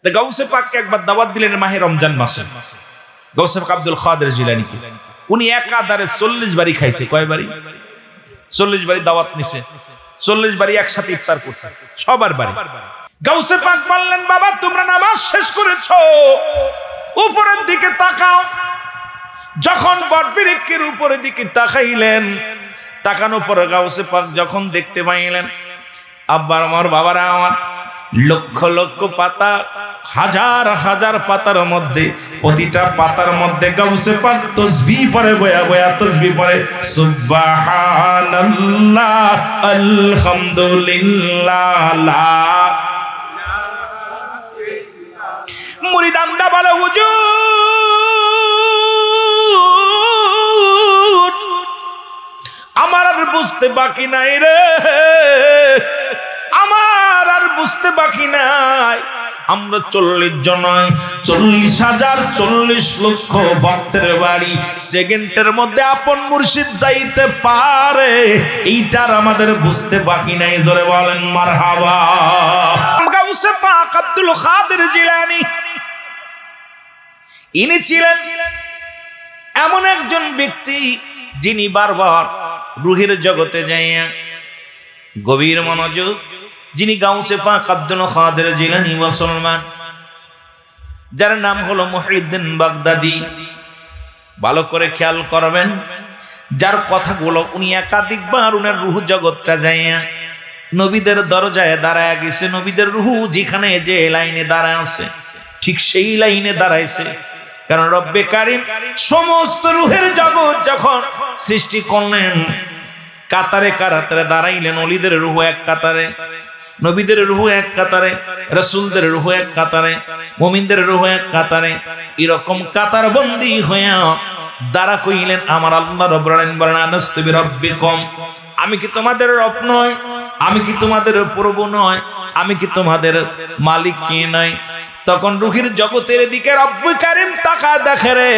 গাউসে পাককে একবার দাওয়াত দিলেন মাহে রমজান মাসে। গাউসে পাক আব্দুল কাদের জিলানীকে উনি একাধারে 40 বাড়ি খাইছে। কয় বাড়ি? 40 বাড়ি দাওয়াত নিছে, 40 বাড়ি একসাথে ইফতার করছে সবার বাড়ি। গাউসে পাক বললেন, বাবা তোমরা নামাজ শেষ করেছো, উপরের দিকে তাকাও। যখন বটবৃক্ষের উপরের দিকে তাকাইলেন, তাকানোর পর গাউসে পাক যখন দেখতে পাইলেন, আব্বার আমার বাবারা আমার, লক্ষ লক্ষ পাতা, হাজার হাজার পাতার মধ্যে প্রতিটা পাতার মধ্যে গাউসে পাক তাসবিহ পড়ে, বয়া বয়া তাসবিহ পড়ে, সুবহানাল্লাহ আলহামদুলিল্লাহ লা। মুরিদানরা বলে, হুজুর আমার আর বুঝতে বাকি নাই রে, আমার আর বুঝতে বাকি নাই। আমরা 40 জন, 40,000, 40 লক্ষ ভক্তের বাড়ি সেকেন্ডের মধ্যে আপন মুর্শিদ যাইতে পারে, এইটার আমাদের বুঝতে বাকি নাই। জোরে বলেন মারহাবা। গাউসে পাক আব্দুল কাদের জিলানী ইনি ছিলেন এমন একজন ব্যক্তি যিনি বারবার রুহের জগতে যাইয়া গভীর মনোযোগ, যিনি গাউসে পাক আব্দুল কাদের জিলানী মুসলমান, যার নাম হলো মুহিউদ্দিন বাগদাদি। ভালো করে খেয়াল করবেন, যার কথাগুলো উনি একাধিকবার উনার রুহ জগৎটা যাইয়া নবীদের দরজায় দাঁড়ায় গেছে। নবীদের রুহ যেখানে যে লাইনে দাঁড়ায় আছে ঠিক সেই লাইনে দাঁড়াইছে। কারণ রব্বে কারীম সমস্ত রুহের জগৎ যখন সৃষ্টি করলেন, কাতারে কাতারে দাঁড়াইলেন। অলিদের রুহ এক কাতারে, নবীদের রুহ এক কাতারে, রাসূলদের রুহ এক কাতারে, মুমিনদের রুহ এক কাতারে। এরকম কাতার বন্দী হইয়া দাঁড়া কইলেন আমার আল্লাহ রাব্বুল আলামিন বলেন, আলাস্তু বিরাব্বিকুম, আমি কি তোমাদের রব নয়? আমি কি তোমাদের প্রভু নয়? আমি কি তোমাদের মালিক কি নয়? তখন রুহের জগতের দিকে রব্বে কারীম তাকা দেখে রে,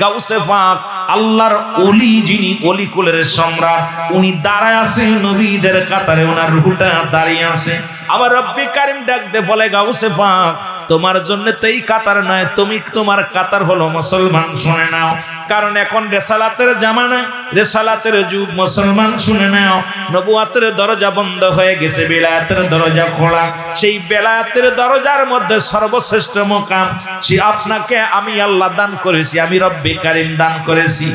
গাউসে পাক আল্লাহর ওলি, যিনি ওলি কুলের সম্রাট, উনি দাঁড়ায় আছে নবীদের কাতারে, ওনার রুহটা দাঁড়িয়ে আছে। আবার রব্বে কারীম ডাক দে বলে, গাউসে পাক তোমার জন্য তো এই কাতার নয়, তুমি তোমার কাতার হলো মুসলমান, শুনে নাও। কারণ এখন রেসালাতের জামানা, রেসালাতের যুগ। মুসলমান শুনে নাও, নবুয়াতের দরজা বন্ধ হয়ে গেছে, বেলায়েতের দরজা খোলা। সেই বেলায়েতের দরজার মধ্যে সর্বশ্রেষ্ঠ মুকাম সে আপনাকে আমি আল্লাহ দান করেছি, আমি রব্বে কারীম দান করেছি।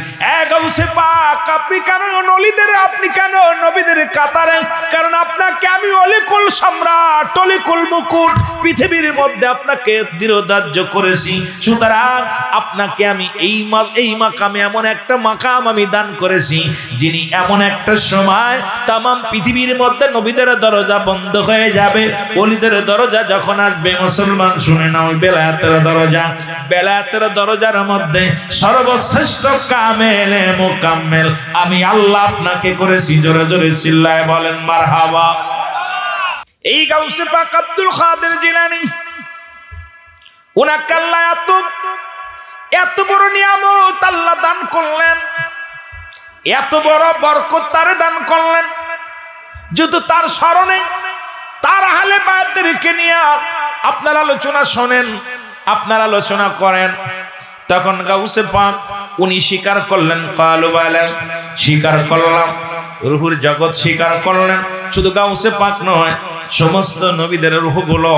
গাউসে পাক আপনি কেন নলিদের, আপনি কেন নবীদের কাতারে? কারণ আপনাকে আমি অলিকুল সম্রাট, অলিকুল মুকুট পৃথিবীর মধ্যে আপনাকে দৃঢ়ধার্য করেছি। সুতরাং আপনাকে আমি এই মাকামে এমন একটা মাকাম আমি দান করেছি, যিনি এমন একটা সময় তামাম পৃথিবীর মধ্যে নবীদের দরজা বন্ধ হয়ে যাবে, ওলিদের দরজা যখন আসবে। মুসলমান শুনে নাও, বেলায়েতের দরজা, বেলায়েতের দরজার মধ্যে সর্বশ্রেষ্ঠ কামেলে মুকাম্মেল আমি আল্লাহ আপনাকে করেছি। জোরে জোরে চিল্লায় বলেন মারহাবা। এই গাউসে পাক আব্দুল কাদের জিলানী উনাকে আল্লাহ এত বড় নিয়ামত আল্লাহ দান করলেন, এত বড় বরকত তারে দান করলেন, যেহেতু তার স্মরণে তার আহলে বায়তদেরকে নিয়ে আপনার আলোচনা শোনেন, আপনার আলোচনা করেন। তখন গাউসে পাক উনি স্বীকার করলেন, ক্বালু বালা, স্বীকার করলাম। রুহুর জগৎ স্বীকার করলেন। শুধু গাউসে পাক নয়, সমস্ত নবীদের রূহগুলো,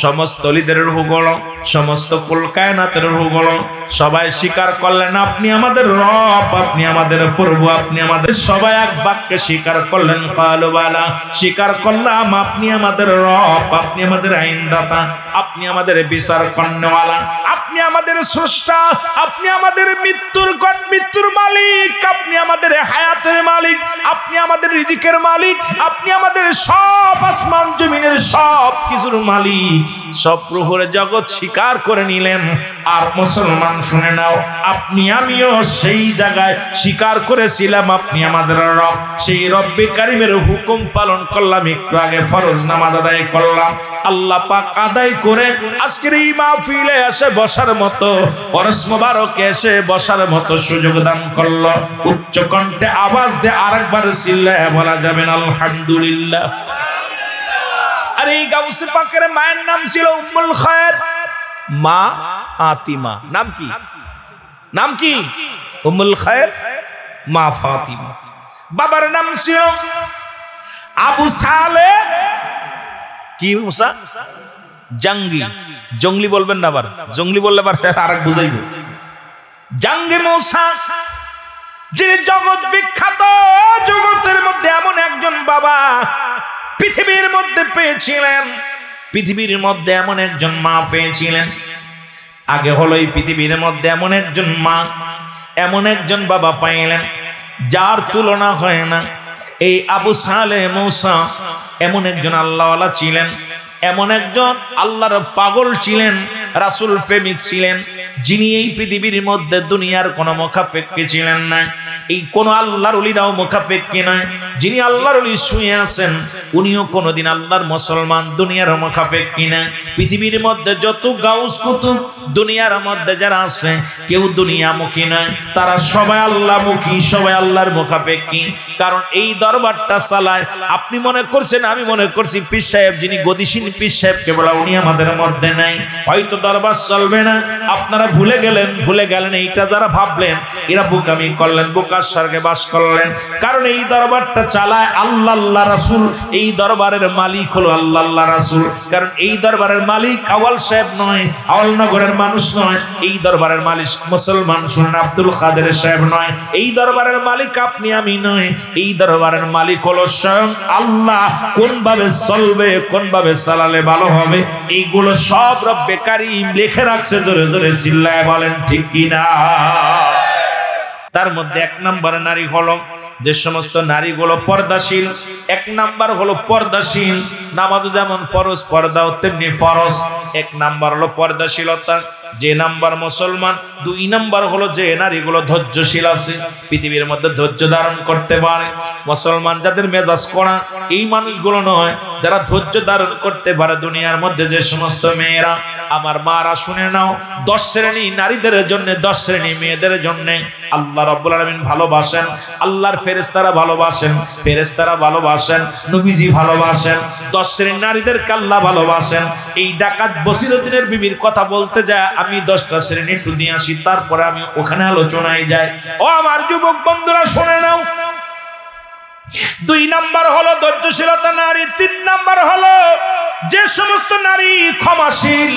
সমস্ত অলিদের রূহগুলো, সমস্ত কুল কায়নাতের রূহগুলো সবাই স্বীকার করলেন আপনি আমাদের রব, আপনি আমাদের প্রভু, আপনি আমাদের। সবাই এক বাক্যে স্বীকার করলেন, ক্বালু বালা, স্বীকার করলাম আপনি আমাদের রব, আপনি আমাদের আইনদাতা, আপনি আমাদের বিচার করনেওয়ালা, আপনি আমাদের স্রষ্টা, আপনি আমাদের মৃত্যুর মালিক, আপনি আমাদের হায়াতের মালিক, আপনি আমাদের রিজিকের মালিক, আপনি আমাদের সব আসমান জমিনের সব কিছুর মালিক। সব রূহের জগৎ স্বীকার করে নিলেন। আর মুসলমান শুনে নাও, আপনি আমিও সেই জায়গায় স্বীকার করেছিলাম আপনি আমাদের রব। সেই রব্বে কারীমের হুকুম পালন করলাম, একটু আগে ফরজ নামাজ আদায় করলাম। আল্লাহ পাক আদায় করে আজকের এই মাহফিলে এসে বসার মতো, ওরস মোবারকে এসে বসার মতো সুযোগ দান করলো। উচ্চ কণ্ঠে আওয়াজ দিয়ে আরেকবার চিল্লায় বলা যাবেন আলহামদুলিল্লাহ। আর এই গাউসে পাকের মায়ের নাম ছিল উম্মুল খায়ের। মা ফাতিমা। নাম কি? নাম কি? উম্মুল খায়ের মা ফাতিমা। বাবার নাম ছিল আবু সালে। কি মুসা? জাঙ্গি। জঙ্গলি বলবেন না, আবার জঙ্গলি বললে আবার আরেক বুঝাইব। জাঙ্গি মুসা, যিনি জগৎ বিখ্যাত। জগতের মধ্যে এমন একজন বাবা পৃথিবীর মধ্যে পেয়েছিলেন, পৃথিবীর মধ্যে এমন একজন মা পেয়েছিলেন। আগে হলো এই পৃথিবীর মধ্যে এমন একজন মা, এমন একজন বাবা পাইলেন যার তুলনা হয় না। এই আবু সালে মূসা এমন একজন আল্লাহওয়ালা ছিলেন, এমন একজন আল্লাহর পাগল ছিলেন, রাসূল প্রেমিক ছিলেন, যিনি এই পৃথিবীর মধ্যে দুনিয়ার কোনো মুখাপেক্ষী ছিলেন না। এই কোন আল্লাহর ওলিরাও মুখাপেক্ষী নয়। যিনি আল্লাহর ওলি শুয়ে আছেন উনিও কোনোদিন আল্লাহর মুসলমান, দুনিয়ার মুখাপেক্ষী না। পৃথিবীর মধ্যে যত গাউস কুতুব দুনিয়ার মধ্যে যারা আছে কেউ দুনিয়ামুখী নয়, তারা সবাই আল্লাহমুখী, সবাই আল্লাহর মুখাপেক্ষী। কারণ এই দরবারটা চালায়, আপনি মনে করছেন, আমি মনে করছি পীর সাহেব, যিনি গদিশীল পীর সাহেবকে বলা, উনি আমাদের মধ্যে নাই, হয়তো দরবার চলবে না। আপনারা ভুলে গেলেন এইটা যারা ভাবলেন এরা বোকামি করলেন, বোকার স্বর্গে বাস করলেন। কারণ এই দরবারটা চালায় আল্লাহ আল্লাহ রাসূল, এই দরবারের মালিক হলো আল্লাহ আল্লাহ রাসূল। কারণ এই দরবারের মালিক আওয়াল সাহেব নয়, আওয়ালনগরের মানুষ নয়। এই দরবারের মালিক মুসলমান শুনেন আব্দুল কাদের সাহেব নয়। এই দরবারের মালিক আপনি আমি নয়। এই দরবারের মালিক হলো স্বয়ং আল্লাহ। কোন ভাবে চলবে, কোন ভাবে চালালে ভালো হবে, এইগুলো সব রব্বে কারীম লিখে রাখছে। জোরে জোরে চিল্লায় বলেন ঠিক কিনা? তার মধ্যে এক নম্বর নারী হলো যে সমস্ত নারীগুলো পর্দাশীল। এক নাম্বার হলো পর্দাশীল। নামাজও যেমন ফরজ, পর্দাও তেমনি ফরজ। এক নাম্বার হলো পর্দাশীলতা, যে নাম্বার মুসলমান। দুই নাম্বার হলো যে নারীগুলো ধৈর্যশীল আছে, পৃথিবীর মধ্যে ধৈর্য ধারণ করতে পারে। মুসলমান যাদের মেজাজ কড়া এই মানুষগুলো নয়, যারা ধৈর্য ধারণ করতে পারে। দুনিয়ার মধ্যে যে সমস্ত মেয়েরা, আমার মারা শুনে নাও, 10 শ্রেণী নারীদের জন্য, 10 শ্রেণী মেয়েদের জন্য আল্লাহ রাব্বুল আলামিন ভালোবাসেন। আল্লাহর ফেরেশতারা ভালোবাসেন, ফেরেশতারা ভালোবাসেন, নবীজি ভালোবাসেন। 10 শ্রেণীর নারীদেরকে আল্লাহ ভালোবাসেন। এই ডাকাত বসিরউদ্দিনের বিবির কথা বলতে যায় আমি 10টা শ্রেণী শুনে আসি, তারপরে আমি ওখানে আলোচনায় যাই। ও আমার যুবক বন্ধুরা শুনে নাও, 2 নাম্বার হলো ধৈর্যশীলতা নারী। 3 নাম্বার হলো যে সমস্ত নারী ক্ষমাশীল,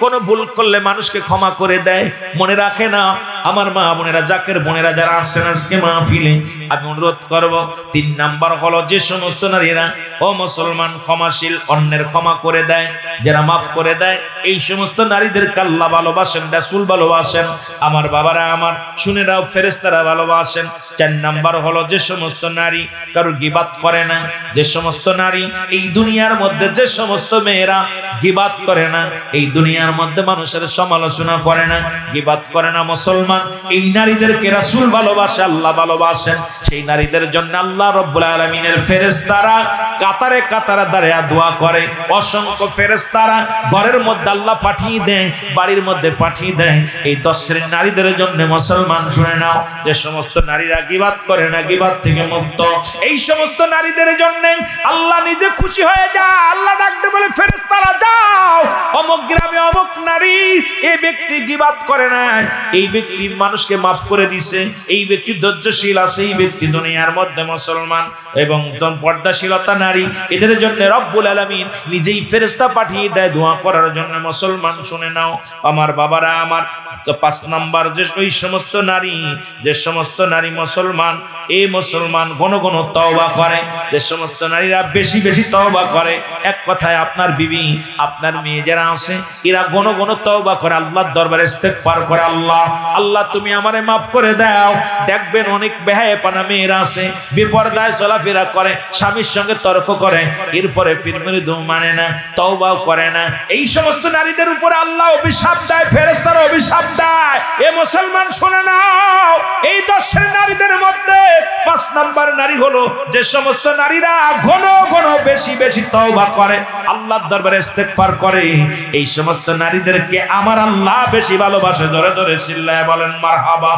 কোনো ভুল করলে মানুষকে ক্ষমা করে দেয়, মনে রাখে না। আমার মা বোনেরা, জাকের বোনেরা যারা আসছেন আজকে মাহফিলে, আমি অনুরোধ করব 3 নাম্বার হলো যে সমস্ত নারীরা ও মুসলমান ক্ষমাশীল, অন্যের ক্ষমা করে দেয়, যারা মাফ করে দেয়, এই সমস্ত নারীদেরকে আল্লাহ ভালোবাসেন, রাসূল ভালোবাসেন। আমার বাবারা আমার শুনে নাও, ফেরেশতারা ভালোবাসেন। 4 নাম্বার হলো যে সমস্ত নারী কারোর গীবাত করে না, যে সমস্ত নারী, এই দুনিয়ার মধ্যে যে সমস্ত মেয়েরা গীবাত করে না, এই দুনিয়ার মধ্যে মানুষের সমালোচনা করে না, গীবাত করে না, মুসলমান, এই নারীদেরকে রাসূল ভালোবাসে, আল্লাহ ভালোবাসেন। সেই নারীদের জন্য আল্লাহ রাব্বুল আলামিনের ফেরেশতারা কাতারে কাতারে দাঁড়িয়ে দোয়া করে। অসংখ্য ফেরেশতারা ঘরের মধ্যে আল্লাহ পাঠিয়ে দেয়, বাড়ির মধ্যে পাঠিয়ে দেয় এই 10 শ্রেণীর নারীদের জন্য। মুসলমান শুনে নাও, যে সমস্ত নারীরা গীবাত করে না, গীবাত থেকে মুক্ত, এই সমস্ত নারীদের জন্য আল্লাহ নিজে খুশি হয়ে যায়। আল্লাহ ডাকতে বলে, ফেরেশতারা যাও, অমুক গ্রামে অমুক নারী, এই ব্যক্তি গীবাত করে না, এই ব্যক্তি মানুষকে মাফ করে দিছে, এই ব্যক্তি ধৈর্যশীল আছে, এই ব্যক্তি দুনিয়ার মধ্যে মুসলমান এবং পর্দাশীলতা নারী, এদের জন্য রব্বুল আলামিন নিজেই ফেরেশতা পাঠিয়ে দেয় দোয়া করার জন্য। মুসলমান শুনে নাও আমার বাবারা আমার, তো 5 নাম্বার যে ওই সমস্ত নারী, যে সমস্ত নারী মুসলমান, এই মুসলমান ঘন ঘন তওবা করে, যে সমস্ত নারীরা বেশি বেশি তওবা করে। এক কথায় আপনার বিবি, আপনার মেয়ে যারা আছে এরা ঘন ঘন তওবা করে, আল্লাহর দরবারে ইস্তেগফার করে, আল্লাহ আল্লাহ তুমি আমারে মাফ করে দাও। দেখবেন অনেক বেহায়াপনা মেয়েরা আছে, বেপরদায় চলাফেরা করে, স্বামীর সঙ্গে তর্ক করে, এরপরে পীর মুরিদ মানে না, তওবাও করে না। এই সমস্ত নারীদের উপরে আল্লাহ অভিশাপ দেয়, ফেরেশতারা অভিশাপ দেয়। এ মুসলমান শুনে নাও, এই 10 শ্রেণীর নারীদের মধ্যে 5 নাম্বার নারী হলো যে সমস্ত নারীরা ঘন ঘন বেশি বেশি তওবা করে, আল্লাহর দরবারে ইস্তেগফার করে, এই সমস্ত নারীদেরকে আমার আল্লাহ বেশি ভালোবাসে। জোরে জোরে চিল্লায় বলেন মারহাবা।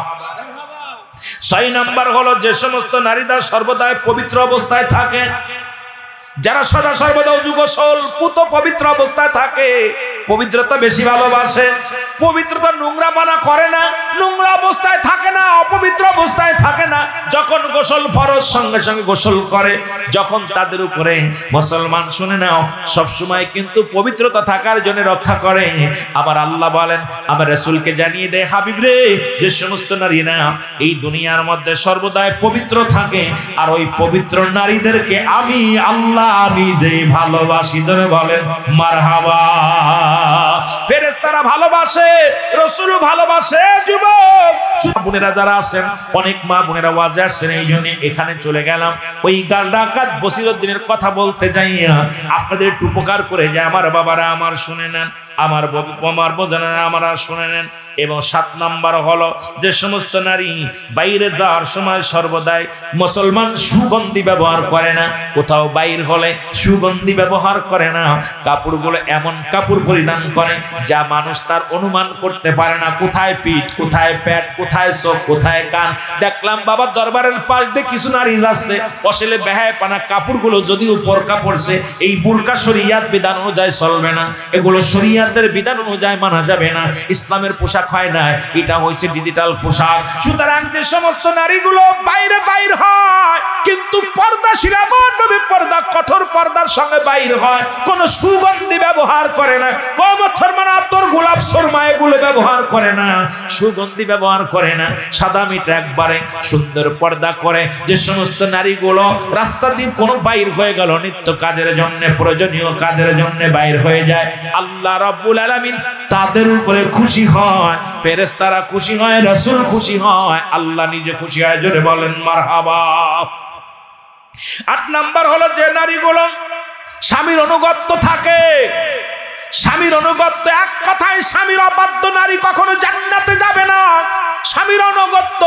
6 নাম্বার হলো যে সমস্ত নারীরা সর্বদাই পবিত্র অবস্থায় থাকে, যারা সদা সর্বদা ওযু গোসল পুত পবিত্র অবস্থায় থাকে, পবিত্রতা বেশি ভালোবাসে, পবিত্রতা নোংরাপানা করে না, নোংরা অবস্থায় থাকে না, অপবিত্র অবস্থায় থাকে না। যখন গোসল ফরজ সঙ্গে সঙ্গে গোসল করে। যখন তাদের উপরে মুসলমান শুনে নাও সবসময় কিন্তু পবিত্রতা থাকার জন্য রক্ষা করে। আবার আল্লাহ বলেন, আমার রাসূলকে জানিয়ে দেয়, হাবিব রে, যে সমস্ত নারীরা এই দুনিয়ার মধ্যে সর্বদাই পবিত্র থাকে আর ওই পবিত্র নারীদেরকে আমি আল্লাহ নিজেই ভালোবাসি। ধরে বলেন মারহাবা। ফেরেশতারা ভালোবাসে, রাসূলও ভালোবাসে। যুবক বোনেরা যারা আছেন, অনেক মা বোনেরা ওয়াজে আসছেন, এই জন্য এখানে চলে গেলাম। ওই ডাকাত বসিরউদ্দিনের কথা বলতে যাইয়া আপনাদের একটু উপকার করে যায়। আমার বাবারা আমার শুনে নেন, আমার বোঝানেন, আমার শুনে নেন। এবং 7 নাম্বার হলো যে সমস্ত নারী বাইরে যাওয়ার সময় সর্বদাই মুসলমান সুগন্ধি ব্যবহার করে না, কোথাও বাইর হলে সুগন্ধি ব্যবহার করে না, কাপড়গুলো এমন কাপড় পরিধান করে যা মানুষ তার অনুমান করতে পারে না কোথায় পিঠ, কোথায় পেট, কোথায় চোখ, কোথায় কান। দেখলাম বাবার দরবারের পাশ দিয়ে কিছু নারী যাচ্ছে, অসলে বেহায় পানা কাপড়গুলো যদিও বোরকা পড়ছে, এই বোরকা শরিয়াত বিধান অনুযায়ী চলবে না, এগুলো শরিয়াতের বিধান অনুযায়ী মানা যাবে না, ইসলামের পোশাক হয় না, এটা হয়েছে ডিজিটাল পোশাক। সুতরাং যে সমস্ত নারীগুলো বাইরে বাইর হয় কিন্তু পর্দাশীল, এমনভাবে পর্দা, কঠোর পর্দার সঙ্গে বাইর হয়, কোন সুগন্ধি ব্যবহার করে না, আতর, গোলাপ, সুরমা এগুলো ব্যবহার করে না, সুগন্ধি ব্যবহার করে না, সাদা মিটা একবারে সুন্দর পর্দা করে। যে সমস্ত নারীগুলো রাস্তা দিয়ে কোনো বাইর হয়ে গেল, নিত্য কাজের জন্য, প্রয়োজনীয় কাজের জন্য বাইর হয়ে যায়, আল্লাহ রাব্বুল আলামিন তাদের উপরে খুশি হয়, ফেরেশতারা খুশি হয়, রাসূল খুশি হয়, আল্লাহ নিজে খুশি হয়। জোরে বলেন মারহাবা। 8 নাম্বার হলো যে নারীগুলো স্বামীর অনুগত্য থাকে। স্বামীর অনুগত্য, এক কথায় স্বামীর অবাধ্য নারী কখনো জান্নাতে যাবে না। স্বামীর অনুগত্য,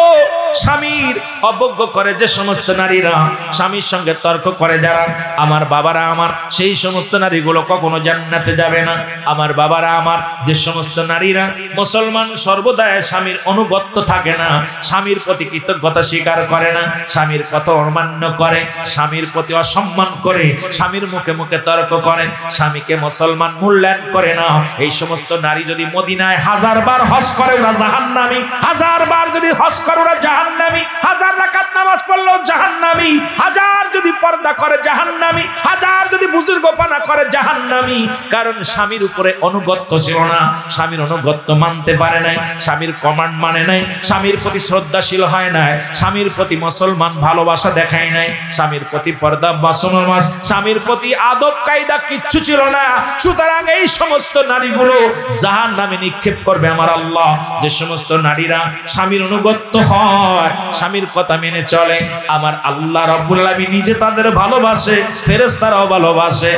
স্বামীর অবজ্ঞা করে যে সমস্ত নারীরা, স্বামীর সঙ্গে তর্ক করে যারা, আমার বাবারা আমার, সেই সমস্ত নারীগুলো কখনো জান্নাতে যাবে না। আমার বাবারা আমার, যে সমস্ত নারীরা মুসলমান সর্বদাই স্বামীর অনুগত্য থাকে না, স্বামীর প্রতি কৃতজ্ঞতা স্বীকার করে না, স্বামীর কথা অমান্য করে, স্বামীর প্রতি অসম্মান করে, স্বামীর মুখে মুখে তর্ক করে, স্বামীকে মুসলমান মূল্যায়ন করে না, এই সমস্ত নারী যদি মদিনায় 1000 বার হজ করে ওরা জাহান্নামী, 1000 বার যদি হজ করে ওরা জাহান্নামী, 1000 রাকাত নামাজ পড়লেও জাহান্নামী, 1000 যদি পর্দা করে জাহান্নামী, 1000 যদি বুজুর্গপনা করে জাহান্নামী। কারণ স্বামীর উপরে অনুগত্য ছিল না, স্বামীর অনুগত্য মানতে পারে নাই, স্বামীর কমান্ড মানে নাই, স্বামীর প্রতি শ্রদ্ধাশীল হয় নাই, স্বামীর প্রতি মুসলমান ভালোবাসা দেখায় নাই, স্বামীর প্রতি পর্দা, মুসলমান স্বামীর প্রতি আদব কায়দা কিচ্ছু ছিল না। সুতরাং এই সমস্ত নারীগুলো জাহান্নামে নিক্ষেপ করবে আমার আল্লাহ। যে সমস্ত নারীরা স্বামীর অনুগত্য হয়, স্বামীর কথা মেনে চলে, আমার আল্লাহ রাব্বুল আলামিন নিজে তাদের ভালোবাসে, ফেরেশতারাও ভালোবাসে,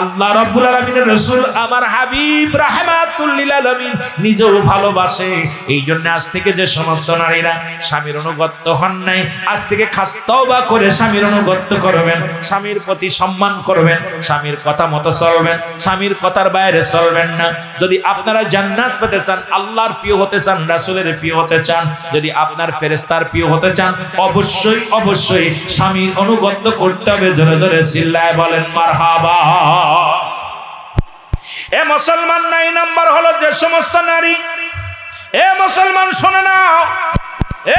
আল্লাহ রাব্বুল আলামিনের রাসূল আমার হাবিব রাহমাতুল লিল আলামিন নিজেও ভালোবাসে। এই জন্য আজ থেকে যে সমস্ত নারীরা স্বামীর অনুগত্য হন নাই, আজ থেকে খাস তওবা করে স্বামীর অনুগত্য করবেন, স্বামীর প্রতি সম্মান করবেন, স্বামীর কথা মতো চলবেন, স্বামীর কথার বাইরে চলবেন না। যদি আপনারা জান্নাত পেতে চান, আল্লাহর প্রিয় হতে চান, রাসূলের প্রিয় হতে চান, যদি আপনার ফেরেশতার প্রিয় হতে চান, অবশ্যই অবশ্যই স্বামীর অনুগত্য করতে হবে। জোরে জোরে চিল্লায় বলেন মারহাবা। এ মুসলমান 9 নাম্বার হলো যে সমস্ত নারী, এ মুসলমান শোনো নাও,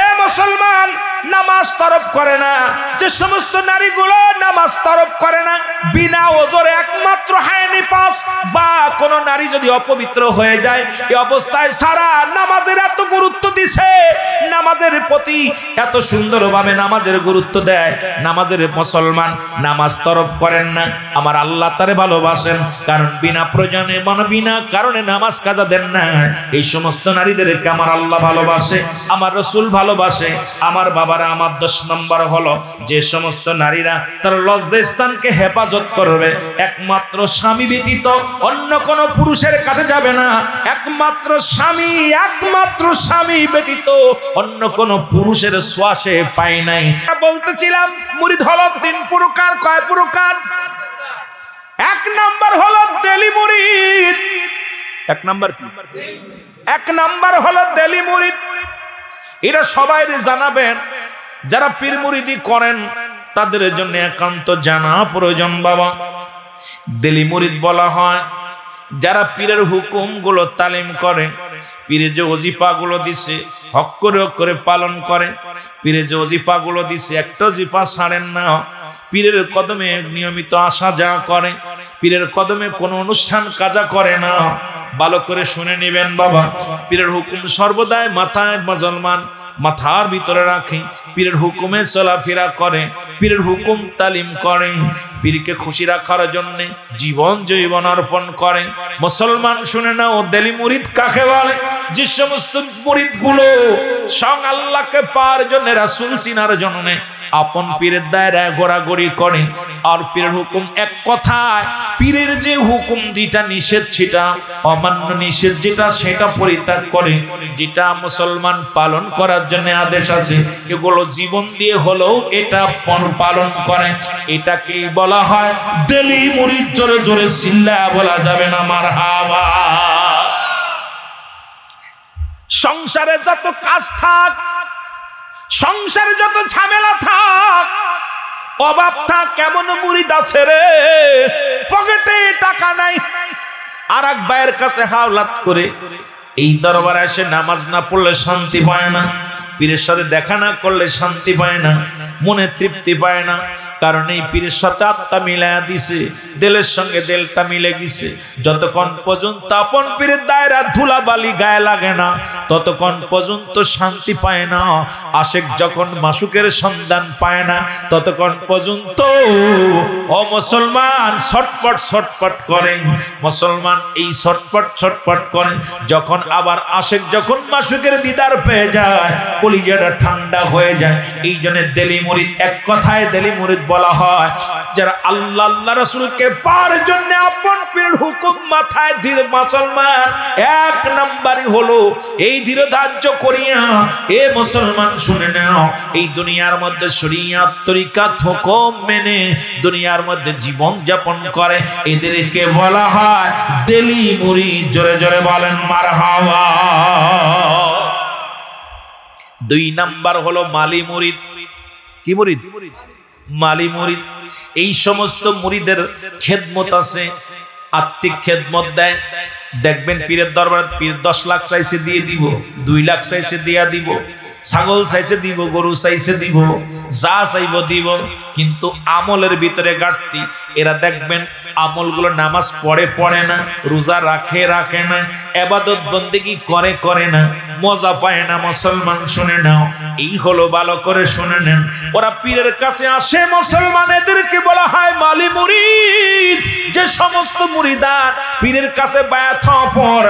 এ মুসলমান নামাজ তরফ করে না, যে সমস্ত নারীগুলো নামাজ তরফ করে না, বিনা ওজরে একমাত্র হায়নি পাস বা কোন নারী যদি অপবিত্র হয়ে যায়, এই অবস্থায় সারা নামাজের এত গুরুত্ব দিছে, নামাজের প্রতি এত সুন্দরভাবে নামাজের গুরুত্ব দেয়, নামাজের মুসলমান নামাজ তরফ করেন না, আমার আল্লাহ তারে ভালোবাসেন, কারণ বিনা প্রয়োজনে বিনা কারণে নামাজ কাজা দেন না। এই সমস্ত নারীদেরকে আমার আল্লাহ ভালোবাসে, আমার রাসূল ভালোবাসে। আমার বাবারা আমার 10 নম্বর হলো যে সমস্ত নারীরা তার লজ্জাস্থানকে হেফাজত করবে, একমাত্র স্বামী ব্যতীত অন্য কোন পুরুষের কাছে যাবে না, একমাত্র স্বামী ব্যতীত অন্য কোন পুরুষের শ্বাসে পায় নাই। বলতেছিলাম মুরিদ হলো 3 প্রকার। কয় প্রকার? 1 নাম্বার হলো দেলি মুরিদ। 1 নাম্বার কি? 1 নাম্বার হলো দেলি মুরিদ। এটা সবাই জানাবেন, যারা পীর মুরিদি করেন তাদের জন্য একান্ত জানা প্রয়োজন বাবা। দেলি মুরিদ বলা হয় যারা পীরের হুকুমগুলো তালিম করে, পীরে যে ওজিফাগুলো দিছে হক করে পালন করে, পীরে যে ওজিফাগুলো দিছে একটা ওজিফা ছাড়েন না, পীরের কদমে নিয়মিত আসা যাওয়া করে, পীরের কদমে কোনো অনুষ্ঠান কাজা করে না। ভালো করে শুনে নেবেন বাবা, পীরের হুকুম সর্বদাই মাথায় মুসলমান মাথার ভিতরে রাখে, পীরের হুকুমে চলাফেরা করে, পীরের হুকুম তালিম করে, পীরকে খুশি রাখার জন্য জীবন জৈবন অর্পণ করে। মুসলমান শুনে নাও, দেলি মুরিদ কাকে বলে? যে সমস্ত মুরিদ গুলো স্বয়ং আল্লাহকে পাওয়ার জন্য, রাসূল চিনার জন্য আপন পীরের দায়রায় ঘোরাঘুরি করে, আর পীরের হুকুম এক কথায়, পীরের যে হুকুম যেটা নিষেধ সেটা অমান্য, নিষেধ যেটা সেটা পরিত্যাগ করে, যেটা মুসলমান পালন করার জন্য আদেশ আছে এগুলো জীবন দিয়ে হলেও এটা পালন করে। এটাকেই বলা হয় দেলি মুরিদ। জোরে জোরে চিল্লা বলা যাবে না মারহাবা। সংসারে যত কাজ থাক, সংসারে যত ঝামেলা থাক, অভাব থাক, কেমন মুরিদ আছে রে পকেটে টাকা নাই, আর এক ভাইয়ের কাছে হাওলাত করে এই দরবারে এসে নামাজ না পড়লে শান্তি পায় না, পীরের সাথে দেখা না করলে শান্তি পায় না, মনে তৃপ্তি পায় না। কারণ এই পীরের সাথে আত্মা মিলায়া দিছে, দিলের সঙ্গে দিলটা মিলে গেছে। যতক্ষণ পর্যন্ত আপন পীরের দায়রা ধুলাবালি গায়ে লাগে না ততক্ষণ পর্যন্ত শান্তি পায় না। আশেক যখন মাসুকের সন্ধান পায় না ততক্ষণ পর্যন্ত ও মুসলমান ছটপট করে। মুসলমান এই ছটপট করে, যখন আবার আশেক যখন মাসুকের দিদার পেয়ে যায় কলিজাটা ঠান্ডা হয়ে যায়। এই জন্য দেলি মুরিদ, এক কথায় দেলি মুরিদ বলা হয় যারা আল্লাহ আল্লাহ রাসূলকে পাওয়ার জন্য আপন পীরের হুকুম মাথায় ধীরে। মুসলমান এক নাম্বারই হলো এই ধীর ধার্য করিয়া, এ মুসলমান শুনে নাও, এই দুনিয়ার মধ্যে শরীয়ত তরিকাত হুকুম মেনে দুনিয়ার মধ্যে জীবন যাপন করে, এদেরকে বলা হয় দেলি মুরিদ। জোরে জোরে বলেন মারহাবা। দুই নাম্বার হলো মালি মুরিদ। কি মুরিদ? মালি মুরিদ। এই সমস্ত মুরিদের খেদমত আছে, আত্মিক খেদমত দেয়। দেখবেন পীরের দরবার পীর 10 লাখ চাইছে দিয়ে দিব, 2 লাখ চাইছে দিয়া দিব, ছাগল চাইছে দিব, গরু চাইছে দিব, যা চাইব দিব, কিন্তু আমলের ভিতরে ঘাটতি। এরা দেখবেন আমলগুলো নামাজ পড়ে না, রোজা রাখে না, ইবাদত বন্দেগী করে না, মজা পায় না। মুসলমান শুনে নাও, এই হলো ভালো করে শুনে নেন। ওরা পীরের কাছে আসে, মুসলমান এদেরকে বলা হয় মালি মুরিদ। যে সমস্ত মুরিদান পীরের কাছে বায়াত হওয়ার পর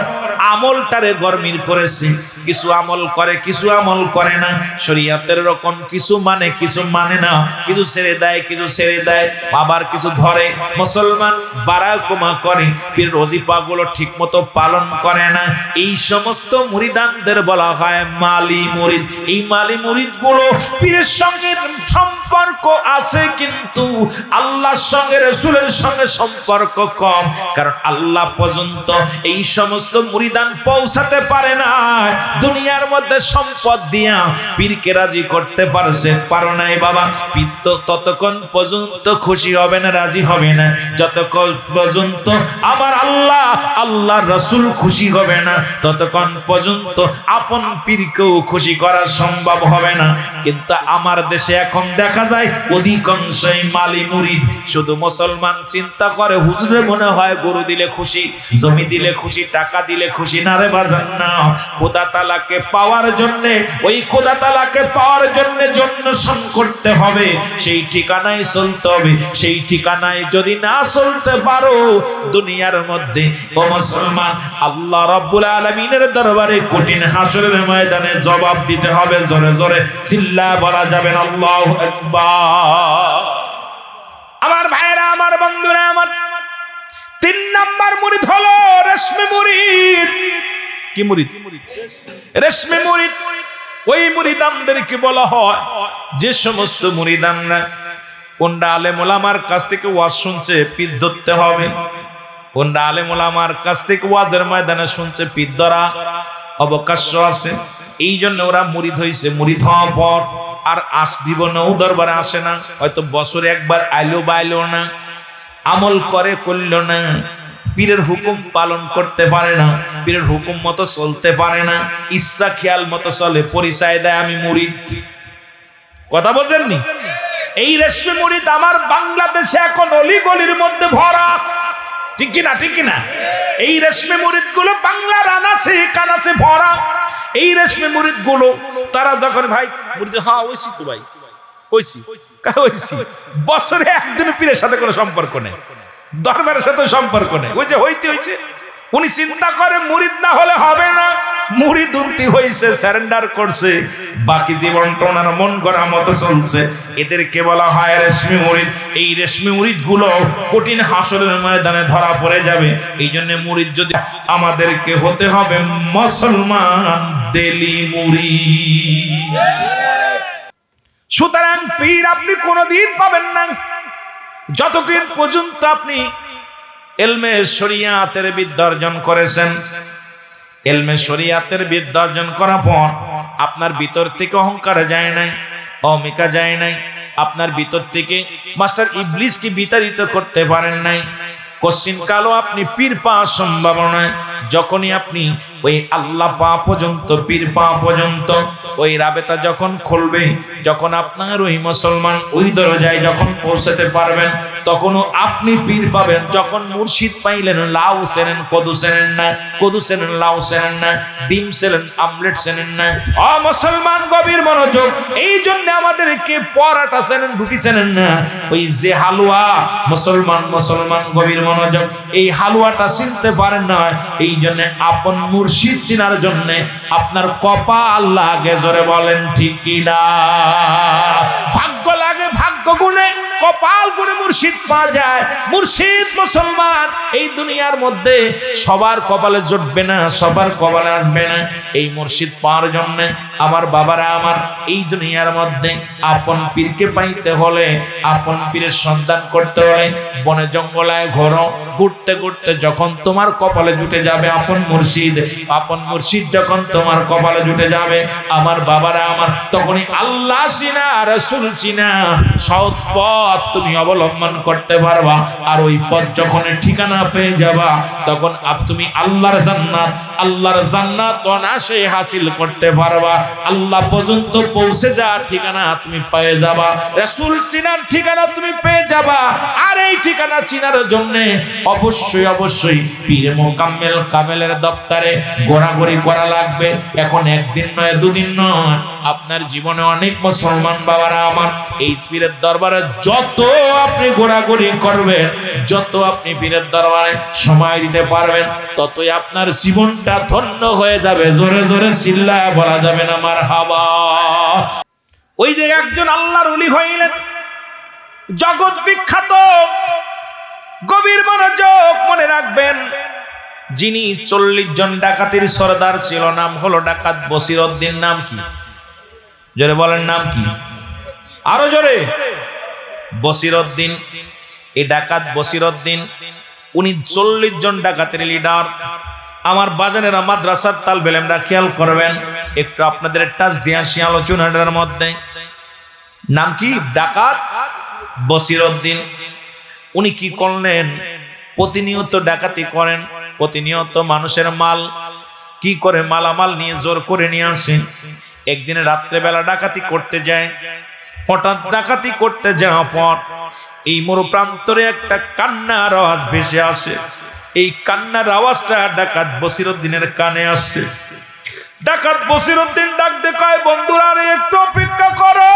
আমলটারে গরমির করেছে, কিছু আমল করে কিছু আমল করে না, শরীয়তের রকম কিছু মানে কিছু মানে না, কিছু ছেড়ে দেয় কিছু ছেড়ে দেয়, আবার কিছু ধরে। মুসলমান বাড়ায় কমা করে, পীরের ওজিফাগুলো ঠিক মতো পালন করে না। এই সমস্ত মুরিদানদের বলা হয় মালি মুরিদ। এই মালি মুরিদ গুলো পীরের সঙ্গে সম্পর্ক আছে কিন্তু আল্লাহর সঙ্গে রাসূলের সঙ্গে সম্পর্ক কম, কারণ আল্লাহ পর্যন্ত এই সমস্ত মুরিদান পৌঁছাতে পারে না। দুনিয়ার মধ্যে সম্পদ দিয়া পীরকে রাজি করতে পারো নাই বাবা। পীর তো ততক্ষণ পর্যন্ত খুশি হবে না, রাজি হবে না, যতক্ষণ পর্যন্ত আমার আল্লাহ রাসূল খুশি হবে না, ততক্ষণ পর্যন্ত আপন পীরকেও খুশি করা সম্ভব হবে না। কিন্তু আমার দেশে এখন দেখা যায় অধিকাংশই মালি মুরিদ। শুধু মুসলমান চিন্তা করে হুজুরে মনে হয় গরু দিলে খুশি, জমি দিলে খুশি, টাকা দিলে খুশি। না রে বাজান না, খোদা তাআলাকে পাওয়ার জন্য, ওই খোদা তাআলাকে পাওয়ার জন্য জন্মসন করতে হবে, সেই ঠিকানায় চলতে হবে। সেই ঠিকানায় যদি না চলতে পারো দুনিয়ার মধ্যে ও মুসলমান আল্লাহ রাব্বুল আলামিনের দরবারে কঠিন হাসরের ময়দানে জবাব দিতে হবে। জোরে জোরে চিল্লা বলা যাবে না আল্লাহু আকবার। আমার ভাইরা, আমার বন্ধুরা, আমার 3 নাম্বার মুরিদ হলো রেশমি মুরিদ। কি মুরিদ? রেশমি মুরিদ। ওই মুরিদানদেরকে বলা হয় যে সমস্ত মুরিদানরা কোনটা আলেম ওলামার কাছ থেকে ওয়াজ শুনছে পীর ধরতে হবে, কোনটা আলেম ওলামার কাছ থেকে ওয়াজের ময়দানে শুনছে পীর ধরা অবকাশ আছে। এই জন্য ওরা মুরিদ হয়েছে। মুরিদ হওয়ার পর আর আসবিব না, ও দরবারে আসে না, হয়তো বছরে একবার আইলো বা আইলো না, আমল করে করল না, পীরের হুকুম পালন করতে পারে না, পীরের হুকুম মতো চলতে পারে না, ইচ্ছা খেয়াল মতো চলে, পরিচয় দেয় আমি মুরিদ। কথা বোঝেননি? এই রেশমি মুরিদ আমার বাংলাদেশে এখন অলি গলির মধ্যে ভরা, ঠিক কিনা? ঠিক কিনা? এই রেশমি মুরিদ গুলো বাংলার আনাচে কানাচে ভরা। এই রেশমি মুরিদ গুলো তারা যখন ভাই মুরিদ, হ্যাঁ ওইছি তো ভাই, ওইছি বছরে একদিন পীরের সাথে কোনো সম্পর্ক নেই, দরবারের সাথে সম্পর্ক নেই, ওই যে হইতে হইছে। উনি চিন্তা করে মুরিদ না হলে হবে না, মুরিদ উন্তি হইছে, সারেন্ডার করছে, বাকি জীবনটা ওনার মন করা মতো চলছে। এদেরকে বলা হয় রেশমি মুরিদ। এই রেশমি মুরিদ গুলো কঠিন হাসরের ময়দানে ধরা পড়ে যাবে। এই জন্য মুরিদ যদি আমাদেরকে হতে হবে মুসলমান দেলি মুরিদ। সুতরাং পীর আপনি কোনদিন পাবেন না যতক্ষণ পর্যন্ত আপনি ইলমে শরিয়াতের বিদ্যা অর্জন করেছেন। ইলমে শরিয়াতের বিদ্যা অর্জন করার পর আপনার ভিতর থেকে অহংকার যায় নাই, অহমিকা যায় নাই, আপনার ভিতর থেকে মাস্টার ইবলিসকে বিতাড়িত করতে পারেন নাই। কোশ্চিন কালো আপনি পীর পাওয়ার সম্ভাবনা, যখনই আপনি ওই আল্লাহ পাওয়া পর্যন্ত, পীর পাওয়া পর্যন্ত ওই রাবেতা যখন খুলবে, যখন আপনার ওই মুসলমান ওই দরজায় যখন পৌঁছাতে পারবেন, তখনও আপনি পীর পাবেন। যখন মুর্শিদ পাইলেন, লাউ চেনেন কদু চেনেন না, কদু চেনেন লাউ চেনেন না, ডিম চেনেন আমলেট চেনেন না। ও মুসলমান গভীর মনোযোগ, এই জন্য আমাদেরকে পরাটা চেনেন রুটি চেনেন না, ওই যে হালুয়া মুসলমান গভীর মনোযোগ, এই হালুয়াটা চিনতে পারেন না। এই জন্য আপন মুর্শিদ চিনার জন্য আপনার কপাল লাগে, জোরে বলেন ঠিক কিনা? ভাগ্য লাগে, ভাগ্য গুণে কপাল গুণে মুর্শিদ পাওয়া যায়। মুর্শিদ মুসলমান এই দুনিয়ার মধ্যে সবার কপালে জুটবে না, সবার কপালে আসবে না। এই মুর্শিদ পাওয়ার জন্য আমার বাবারা আমার, এই দুনিয়ার মধ্যে আপন পীরকে পাইতে হলে, আপন পীরের সন্ধান করতে হলে বনে জঙ্গলায় ঘোরো, ঘুরতে ঘুরতে যখন তোমার কপালে জুটে যাবে আপন মুর্শিদ যখন তোমার কপালে জুটে যাবে আমার বাবারা আমার, তখনই আল্লাহ চিনা, রাসূল চিনা, সৎ পথ তুমি অবলম্বন করতে পারবা। আর ওই পথ যখন ঠিকানা পেয়ে যাবা, তখন তুমি আল্লাহর জান্নাত অনায়াসে হাসিল করতে পারবা। আল্লাহ পর্যন্ত পৌঁছে যাওয়ার ঠিকানা তুমি পেয়ে যাবা, রাসূল চিনার ঠিকানা তুমি পেয়ে যাবা। আর এই ঠিকানা চিনার জন্য অবশ্যই পীর মোকাম্মেল কামেলের দপ্তরে ঘোরাঘুরি করা লাগবে। এখন একদিন নয়, দুদিন নয়, আপনার জীবনে অনেক মুসলমান বাবারা আমার, এই পীরের দরবারে যত আপনি ঘোরাঘুরি করবেন, যত আপনি পীরের দরবারে সময় দিতে পারবেন, ততই আপনার জীবনটা ধন্য হয়ে যাবে। জোরে জোরে চিল্লায় বলা যাবে না মারহাবা। ওই যে একজন আল্লাহর ওলি হইলেন, জগৎ বিখ্যাত, গভীর মনোযোগ মনে রাখবেন, যিনি 40 জন ডাকাতের সরদার ছিল, নাম হলো ডাকাত বসিরউদ্দিন। নাম কি? জোরে বলেন, নাম কি? আরো জোরে। বসিরউদ্দিন। এই ডাকাত বসিরউদ্দিন উনি 40 জন ডাকাতের লিডার। আমার বাজানেরা, মাদ্রাসার তালবে ইলমরা খেয়াল করবেন, একটু আপনাদের টাচ দিয়ে আসি আলোচনাটার মধ্যে। নাম কি? ডাকাত বসিরউদ্দিন। উনি কি করলেন? প্রতিনিয়ত ডাকাতি করেন, প্রতিনিয়ত মানুষের মাল কি করে, মালামাল নিয়ে জোর করে নিয়ে আসেন। একদিনে রাত্রেবেলা ডাকাতি করতে যায়, হঠাৎ ডাকাতি করতে যাওয়ার পর এই মরুপ্রান্তরে একটা কান্নার আওয়াজ ভেসে আসে। এই কান্নার আওয়াজটা ডাকাত বসিরউদ্দিনের কানে আসছে। ডাকাত বসিরউদ্দিন ডাক দিয়ে কয়, বন্ধুরা আরে একটু অপেক্ষা করো,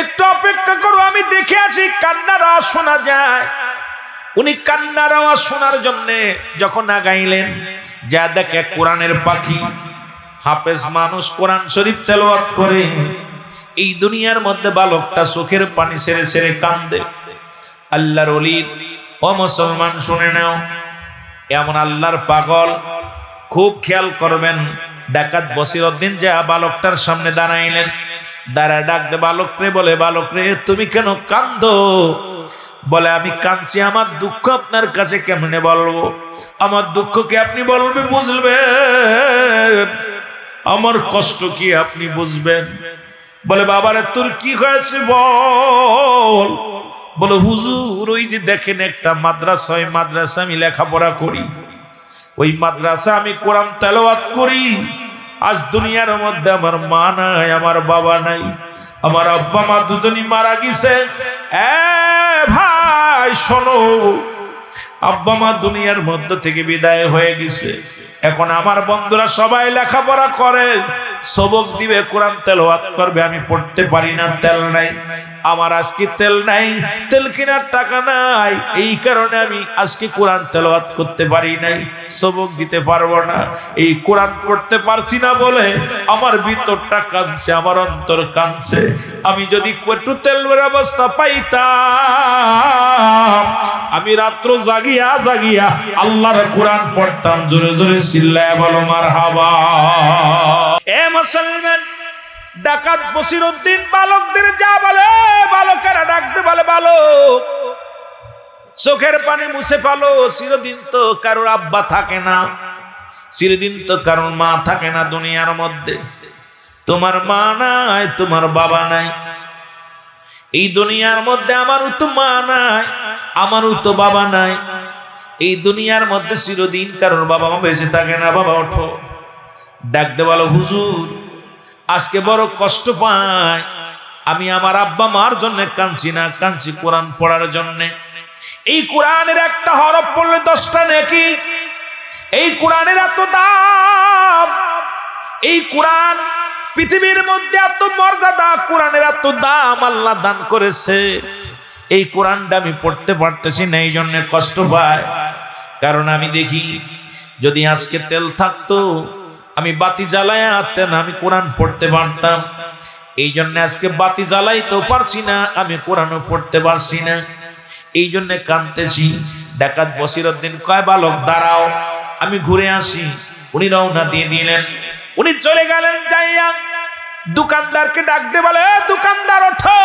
একটু অপেক্ষা করো, আমি দেখে আছি কান্নার আওয়াজ শোনা যায়। উনি কান্নার আওয়াজ শোনার জন্য যখন আগাইলেন, যা দেখে কোরআনের পাখি, হাফেজ মানুষ কোরআন শরীফ তেলাওয়াত করে। এই দুনিয়ার মধ্যে বালকটা চোখের পানি ছেড়ে ছেড়ে কান্দে। আল্লাহর ওলি, ও মুসলমান শুনে নাও, এমন আল্লাহর পাগল, খুব খেয়াল করবেন। ডাকাত বসিরউদ্দিন যা বালকটার সামনে দাঁড়াইলেন, দাঁড়ায় ডাক দে বালকরে, বলে, বালক রে তুমি কেন কান্দো? বলে, আমি কাঁদছি, আমার দুঃখ আপনার কাছে কেমনে বলবো, আমার দুঃখকে আপনি বলবে বুঝবেন। আমার কষ্ট কি আপনি বুঝবেন? বলে বাবারে তোর কি হয়েছে বল। বলে হুজুর ওই যে দেখেন একটা মাদ্রাসা, ওই মাদ্রাসা আমি লেখাপড়া করি, ওই মাদ্রাসা আমি কোরআন তেলাওয়াত করি। আজ দুনিয়ার মধ্যে আমার মা নাই, আমার বাবা নাই, আমার আব্বা মা দুজনই মারা গেছে। ভাই শোনো, আব্বা মা দুনিয়ার মধ্য থেকে বিদায় হয়ে গেছে। এখন আমার বন্ধুরা সবাই লেখাপড়া করে, সবক দিবে, কোরআন তেলাওয়াত করবে, আমি পড়তে পারি না, তেল নাই। আমার আজকে তেল নাই, তেল কেনার টাকা নাই, এই কারণে আমি আজকে কোরআন তেলাওয়াত করতে পারি নাই, সবক দিতে পারবো না। এই কোরআন পড়তে পারছি না বলে আমার ভিতরটা কাঁদছে, আমার অন্তর কাঁদছে। আমি যদি একটু তেলের অবস্থা পাইতাম, আমি রাত্র জাগিয়া জাগিয়া আল্লাহর কোরআন পড়তাম। জোরে জোরে চিল্লায় বলো মারহাবা। এ মুসলমান, ডাকাত বসিরউদ্দিন বালকদের যা বলে, বালকেরা ডাকতে বলে বালক চোখের পানি মুছে ফেলো। চিরদিন তো কারোর আব্বা থাকে না, চিরদিন তো কারোর মা থাকে না দুনিয়ার মধ্যে। তোমার মা নাই, তোমার বাবা নাই, এই দুনিয়ার মধ্যে আমারও তো মা নাই, আমারও তো বাবা নাই। এই দুনিয়ার মধ্যে চিরদিন কারোর বাবা মা বেঁচে থাকে না। বাবা ওঠো, ডাকতে বলো হুজুর আজকে বড় কষ্ট পাই, আমি আমার আব্বা মার জন্য কাঁদছি না, কাঁদছি কোরআন পড়ার জন্য। এই কোরআনের একটা হরফ পড়লে 10টা নেকি। এই কোরআনের এত দাম, এই কোরআন পৃথিবীর মধ্যে এত মর্যাদা, কোরআনের এত দাম আল্লাহ দান করেছে। এই কোরআনটা আমি পড়তে পারতেছি না, এই জন্য কষ্ট পাই। কারণ আমি দেখি যদি আজকে তেল থাকতো, আমি বাতি জ্বালায় আনতেন, আমি কোরআন পড়তে পারতাম। এই জন্য আজকে বাতি জ্বালাইতেও পারছি না, আমি কোরআনও পড়তে পারছি না, এই জন্য কাঁদতেছি। ডাকাত বসিরউদ্দিন কয় বালক দাঁড়াও, আমি ঘুরে আসি। উনি রওনা দিয়ে দিলেন, উনি চলে গেলেন। যাইয়া দোকানদারকে ডাকতে বলে দোকানদার ওঠো।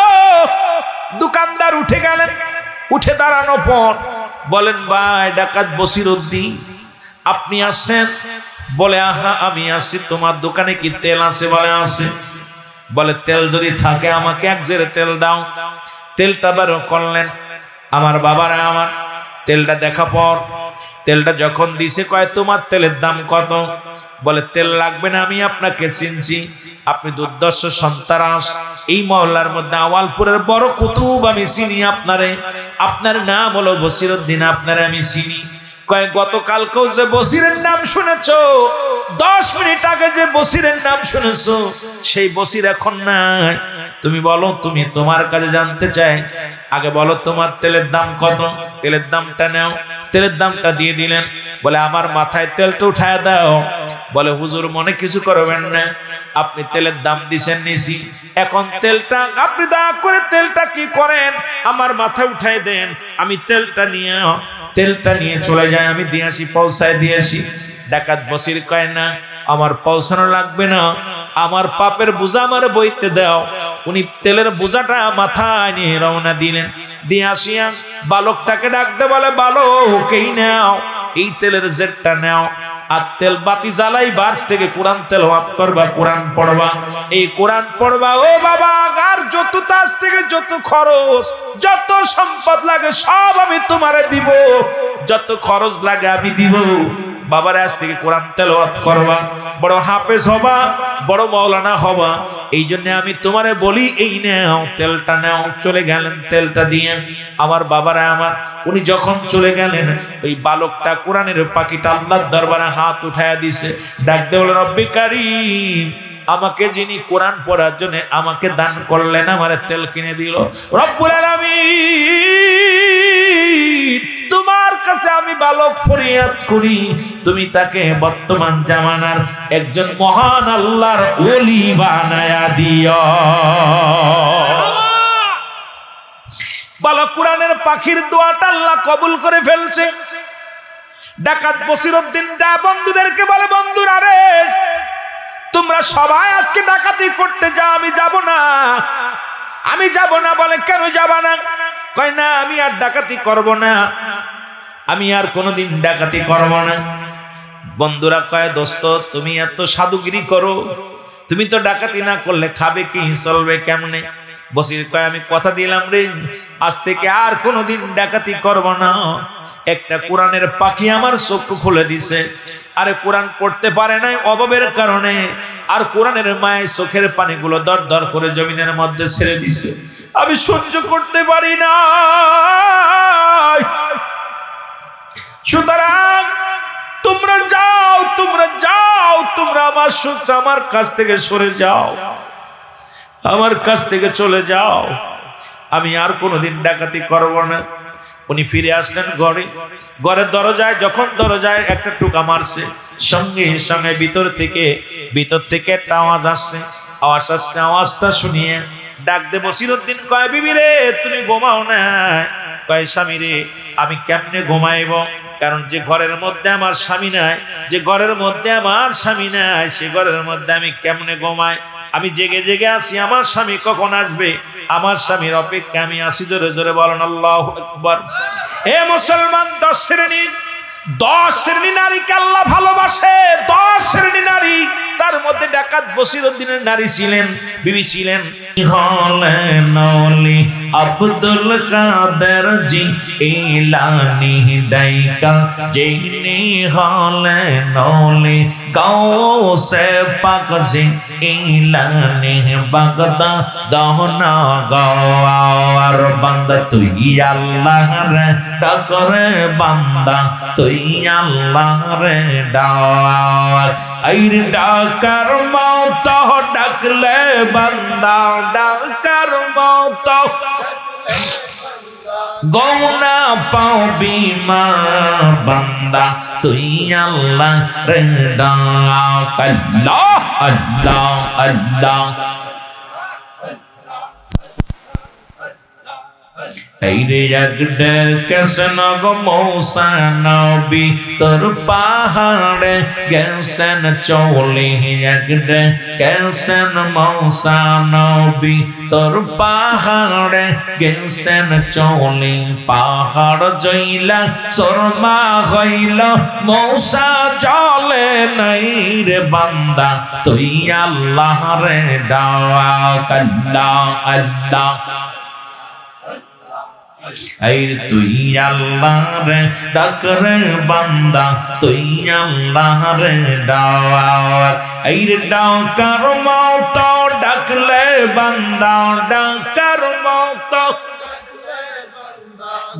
দোকানদার উঠে গেলেন, উঠে দাঁড়ানোর পর বলেন ভাই ডাকাত বসিরউদ্দিন আপনি আসছেন? বলে আহা আমি আসছি, তোমার দোকানে কি তেল আছে? বলে আছে। বলে তেল যদি থাকে আমাকে 1 জেরে তেল দাও। তেলটা বের করলেন। আমার বাবারা আমার তেলটা দেখা পর, তেলটা যখন দিছে কয় তোমার তেলের দাম কত? বলে তেল লাগবে না, আমি আপনাকে চিনছি, আপনি দুর্দর্শ সন্তারাস, এই মহল্লার মধ্যে আওয়ালপুরের বড় কুতুব, আমি চিনি আপনারে, আপনার নাম হলো বসিরউদ্দিন, আপনারে আমি চিনি। কয় গতকালকেও যে বসিরের নাম শুনেছো, 10 মিনিট আগে যে বসিরের নাম শুনেছো, সেই বসির এখন নাই। তুমি বলো, তুমি তোমার কাছে জানতে চাই, আগে বলো তোমার তেলের দাম কত? তেলের দামটা নাও। তেলের দামটা দিয়ে দিলেন। বলে আমার মাথায় তেলটা উঠায় দাও। বলে হুজুর মনে কিছু করবেন না, আপনি তেলের দাম দিছেন নিছি, এখন তেলটা আপনি দয়া করে তেলটা কি করেন আমার মাথায় উঠায় দেন, আমি তেলটা নিয়ে চলে যায়, আমি দিয়ে আসি, পৌঁছায় দিয়ে আসি। ডাকাত বসির কয় না আমার পৌঁছানো লাগবে না, আমার পাপের বোঝা আমার বইতে দাও। উনি তেলের বোঝাটা মাথায় নিয়ে রওনা দিলেন। দিয়ে আসিয়া বালকটাকে ডাকতে বলে বালক এই নাও, এই তেলের জেটটা নাও, আর তেল বাতি জ্বালাই বাস থেকে কোরআন তেলাওয়াত করবা, কোরআন পড়বা। এই কোরআন পড়বা ও বাবা, আর যত তাজ থেকে যত খরচ, যত সম্পদ লাগে সব আমি তোমারে দিব, যত খরচ লাগে আমি দিব। বাবার আজ থেকে কোরআন তেলাওয়াত করবা, বড় হাফেজ হবা, বড় মাওলানা হবা, এই জন্য আমি তোমারে বলি এই নাও তেলটা নাও। চলে গেলেন তেলটা দিয়ে। আমার বাবারা আমার উনি যখন চলে গেলেন, ওই বালকটা কোরআনের পাখিটা আল্লাহর দরবারে হাত উঠায়া দিছে, ডাকতে বলে রব্বি কারীম, আমাকে যিনি কোরআন পড়ার জন্য আমাকে দান করলেন, আমারে তেল কিনে দিল, রব্বুল আলামিন তোমার কাছে আমি বালক ফরিয়াদ করি, তুমি তাকে বর্তমান জামানার একজন মহান আল্লাহর ওলি বানায়া দিও। বালক কোরআনের পাখির দোয়াটা আল্লাহ কবুল করে ফেলছে। ডাকাত বসিরউদ্দিন যা বন্ধুদেরকে বলে বন্ধুরা রে, তোমরা সবাই আজকে ডাকাতি করতে যাও, আমি যাব না, আমি যাব না। বলে কেন যাবা না? কয় না আমি আর ডাকাতি করব না, আমি আর কোনোদিন ডাকাতি করব না। বন্ধুরা কয় দোস্ত তুমি এত সাধুগিরি করো, তুমি তো ডাকাতি না করলে খাবে কি, চলবে কেমনে? বসির কয় আমি কথা দিলাম রে, আজ থেকে আর কোনোদিন ডাকাতি করব না। একটা কোরআনের পাখি আমার চক্ষু খুলে দিছে। আরে কোরআন পড়তে পারে নাই অভাবের কারণে, আর কোরআনের মায়ের চোখের পানিগুলো দর দর করে জমিনের মধ্যে ছেড়ে দিছে। আমি সহ্য করতে পারি না। সুতরাং তোমরা যাও, তোমরা যাও, তোমরা আমার সুখ আমার কাছ থেকে সরে যাও, আমার কাছ থেকে চলে যাও, আমি আর কোনোদিন ডাকাতি করব না। উনি ফিরে আসলেন ঘরে। ঘরের দরজায় যখন দরজায় একটা টোকা মারছে, সঙ্গে সঙ্গে ভিতর থেকে একটা আওয়াজ আসছে। আওয়াজটা শুনিয়ে ডাক দে বসিরউদ্দিন কয় বিবি রে তুমি ঘুমাও না? কয় স্বামী রে আমি কেমনে ঘুমাইব, কারণ যে ঘরের মধ্যে আমার স্বামী নাই, যে ঘরের মধ্যে আমার স্বামী নাই, সে ঘরের মধ্যে আমি কেমনে ঘুমাই? আমি জেগে জেগে আছি, আমার স্বামী কখন আসবে, আমার স্বামীর অপেক্ষা আমি আছি। জোরে জোরে বলেন আল্লাহু আকবার। এ মুসলমান, 10 শ্রেণী নারীকে আল্লাহ ভালোবাসে। 10 শ্রেণী নারী, তার মধ্যে ডাকাত বসিরউদ্দিনের নারী ছিলেন, বিবি ছিলেন হলেন আব্দুল কাদের জি ইলানি ডাইকা, যিনি হলেন গাউসে পাক জি ইলানি বাগদা দহনা গাওয়ার বান্দা তুই আল্লাহ রে ডাকরে বান্দা তুই আল্লাহ রে ডাওয়ার। আইর ডাকার মত ডাকলে বান্দা, ডাকার মত গৌনা পাবি মা বান্দা তুই আল্লাহ রে ডাক। আল্লাহ আল্লাহ আল্লাহ। এইরে একডে কেসন গো মৌসা নবী তোর পাহাড়ে গেছেন চলি, একডে কেসন মৌসা নবী তোর পাহাড়ে গেছেন চলি। পাহাড় জইলা শর্মা হইল মৌসা জলে নাই রে বান্দা তুই আল্লাহ রে ডাক। আল্লাহ আল্লাহ। আইর তুই আল্লাহ রে ডাক রে বান্দা তুই আল্লাহ রে ডাক। আইর ডাকার মত ডাকলে বান্দা, ডাকার মত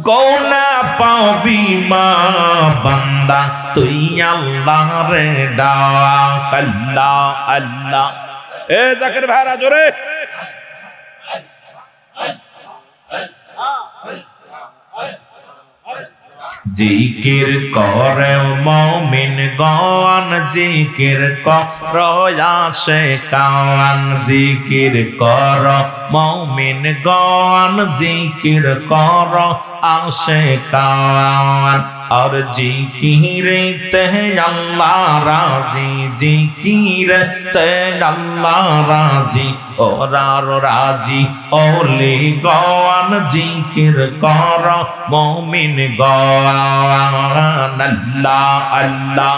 গৌনা পাবি মা বান্দা তুই আল্লাহ রে ডাক। আল্লাহ আল্লাহ। এ জাকির ভাইরা জোরে। জিকির করে মুমিন গণ, জিকির কর আসে কান, জিকির কর মুমিন গণ, জিকির কর আসে কান। और जिकिर ते अल्लाह राजी, जिकिर ते अल्लाह राजी, और राजी ओली गौन जिकिर कर मोमिन गौन। अल्लाह अल्लाह।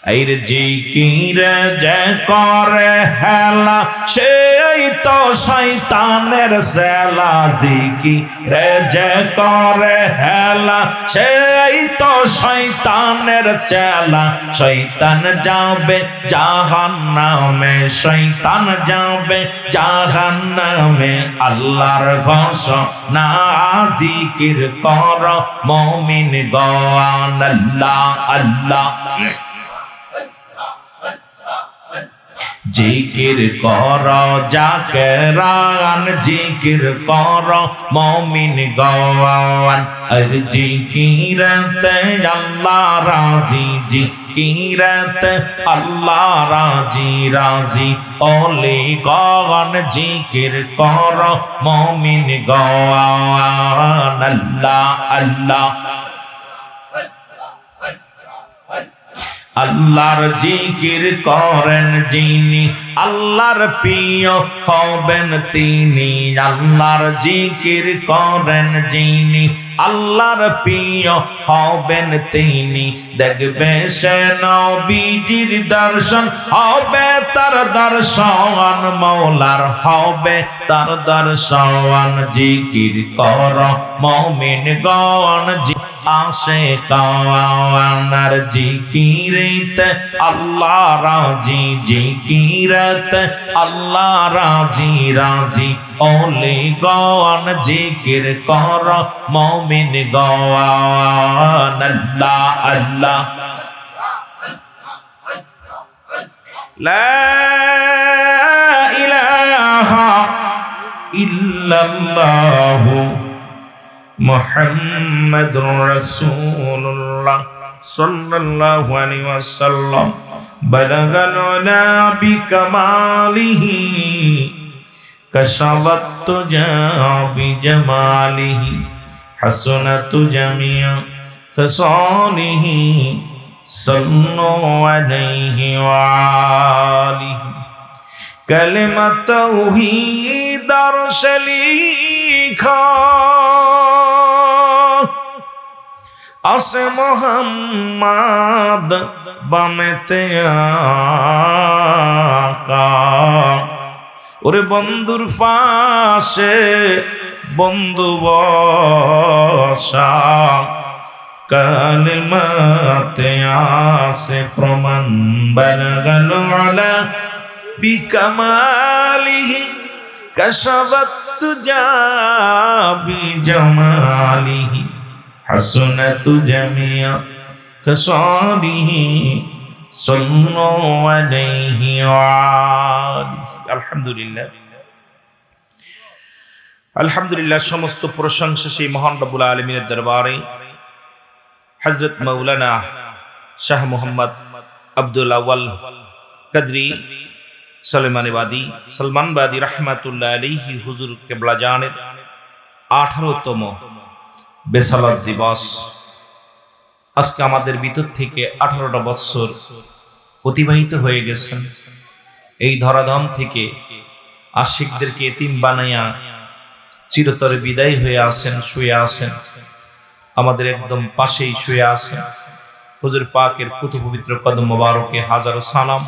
আইর জিকির যে করে হেলা সেই তো শয়তানের সেলা, জিকির যে করে হেলা সেই তো শয়তানের চেলা। শয়তান যাবে জাহান্নামে, শয়তান যাবে জাহান্নামে। আল্লাহর ঘোষণা জিকির কর মুমিন গণ। আল্লাহ আল্লাহ। জিকির কর জাকেরান, জিকির কর মুমিন গওয়ান। আর জিকিরতে আল্লাহ রাজি, জিকিরতে আল্লাহ রাজি রাজি। ওলি গওয়ান জিকির কর মুমিন গওয়ান। আল্লাহ আল্লাহ। আল্লাহর জিকির করেন যিনি, আল্লাহর প্রিয় হবেন তিনি। আল্লাহর জিকির করেন যিনি, আল্লাহর প্রিয় হবেন তিনি, দেখবে সে নবীজির দর্শন হবে তার দর্শন, মওলার হবে তার দর্শন। জিকির কর মুমিনগণ আশিকানার জিকিরতে আল্লাহ রাজি, জিকিরতে আল্লাহ রাজি রাজি। ওলিগণ জিকির কর মুমিনগণ, আল্লাহ আল্লাহ লা ইলাহা ইল্লাল্লাহু মুহাম্মাদুর রাসূলুল্লাহ সাল্লাল্লাহু আলাইহি ওয়াসাল্লাম। বালাগাল উলা বিকামালিহি কাশাফাত তুজা বিজামালিহি হাসানাত জামিয়া ফিসালিহি সাল্লু আলাইহি ওয়া আলিহি। কালিমা তাওহীদ শলিখা আসে মোহাম্মদ বামেতে আকা। ওরে বন্ধুর পাশে বন্ধু বসা, কালিমাতে আসে প্রমাণ। বালাগাল উলা বিকামালিহি কাশাফাত তুজা বিজামালিহি হাসানাত জামিয়া ফিসালিহি সাল্লু আলাইহি ওয়া আলিহি। আলহামদুলিল্লাহ, আলহামদুলিল্লাহ। সমস্ত প্রশংসা সেই মহান রব্বুল আলামিনের দরবারে। হযরত মাওলানা শাহ মোহাম্মদ আব্দুল আউয়াল কদরি সলমানবাদী সলমানবাদী রহমাতুল্লাহ আলাইহি হুজুর কেবলা জানের 18তম বেসালাত দিবস। আজকে আমাদের ভিতর থেকে 18টা বছর অতিবাহিত হয়ে গেছেন। এই ধরাধাম থেকে আশিকদেরকে এতিম বানাইয়া চিরতরে বিদায় হয়ে আসেন, শুয়ে আসেন। আমাদের একদম পাশেই শুয়ে আসেন। হুজুর পাকের পুত পবিত্র কদম মোবারকে হাজারো সালাম।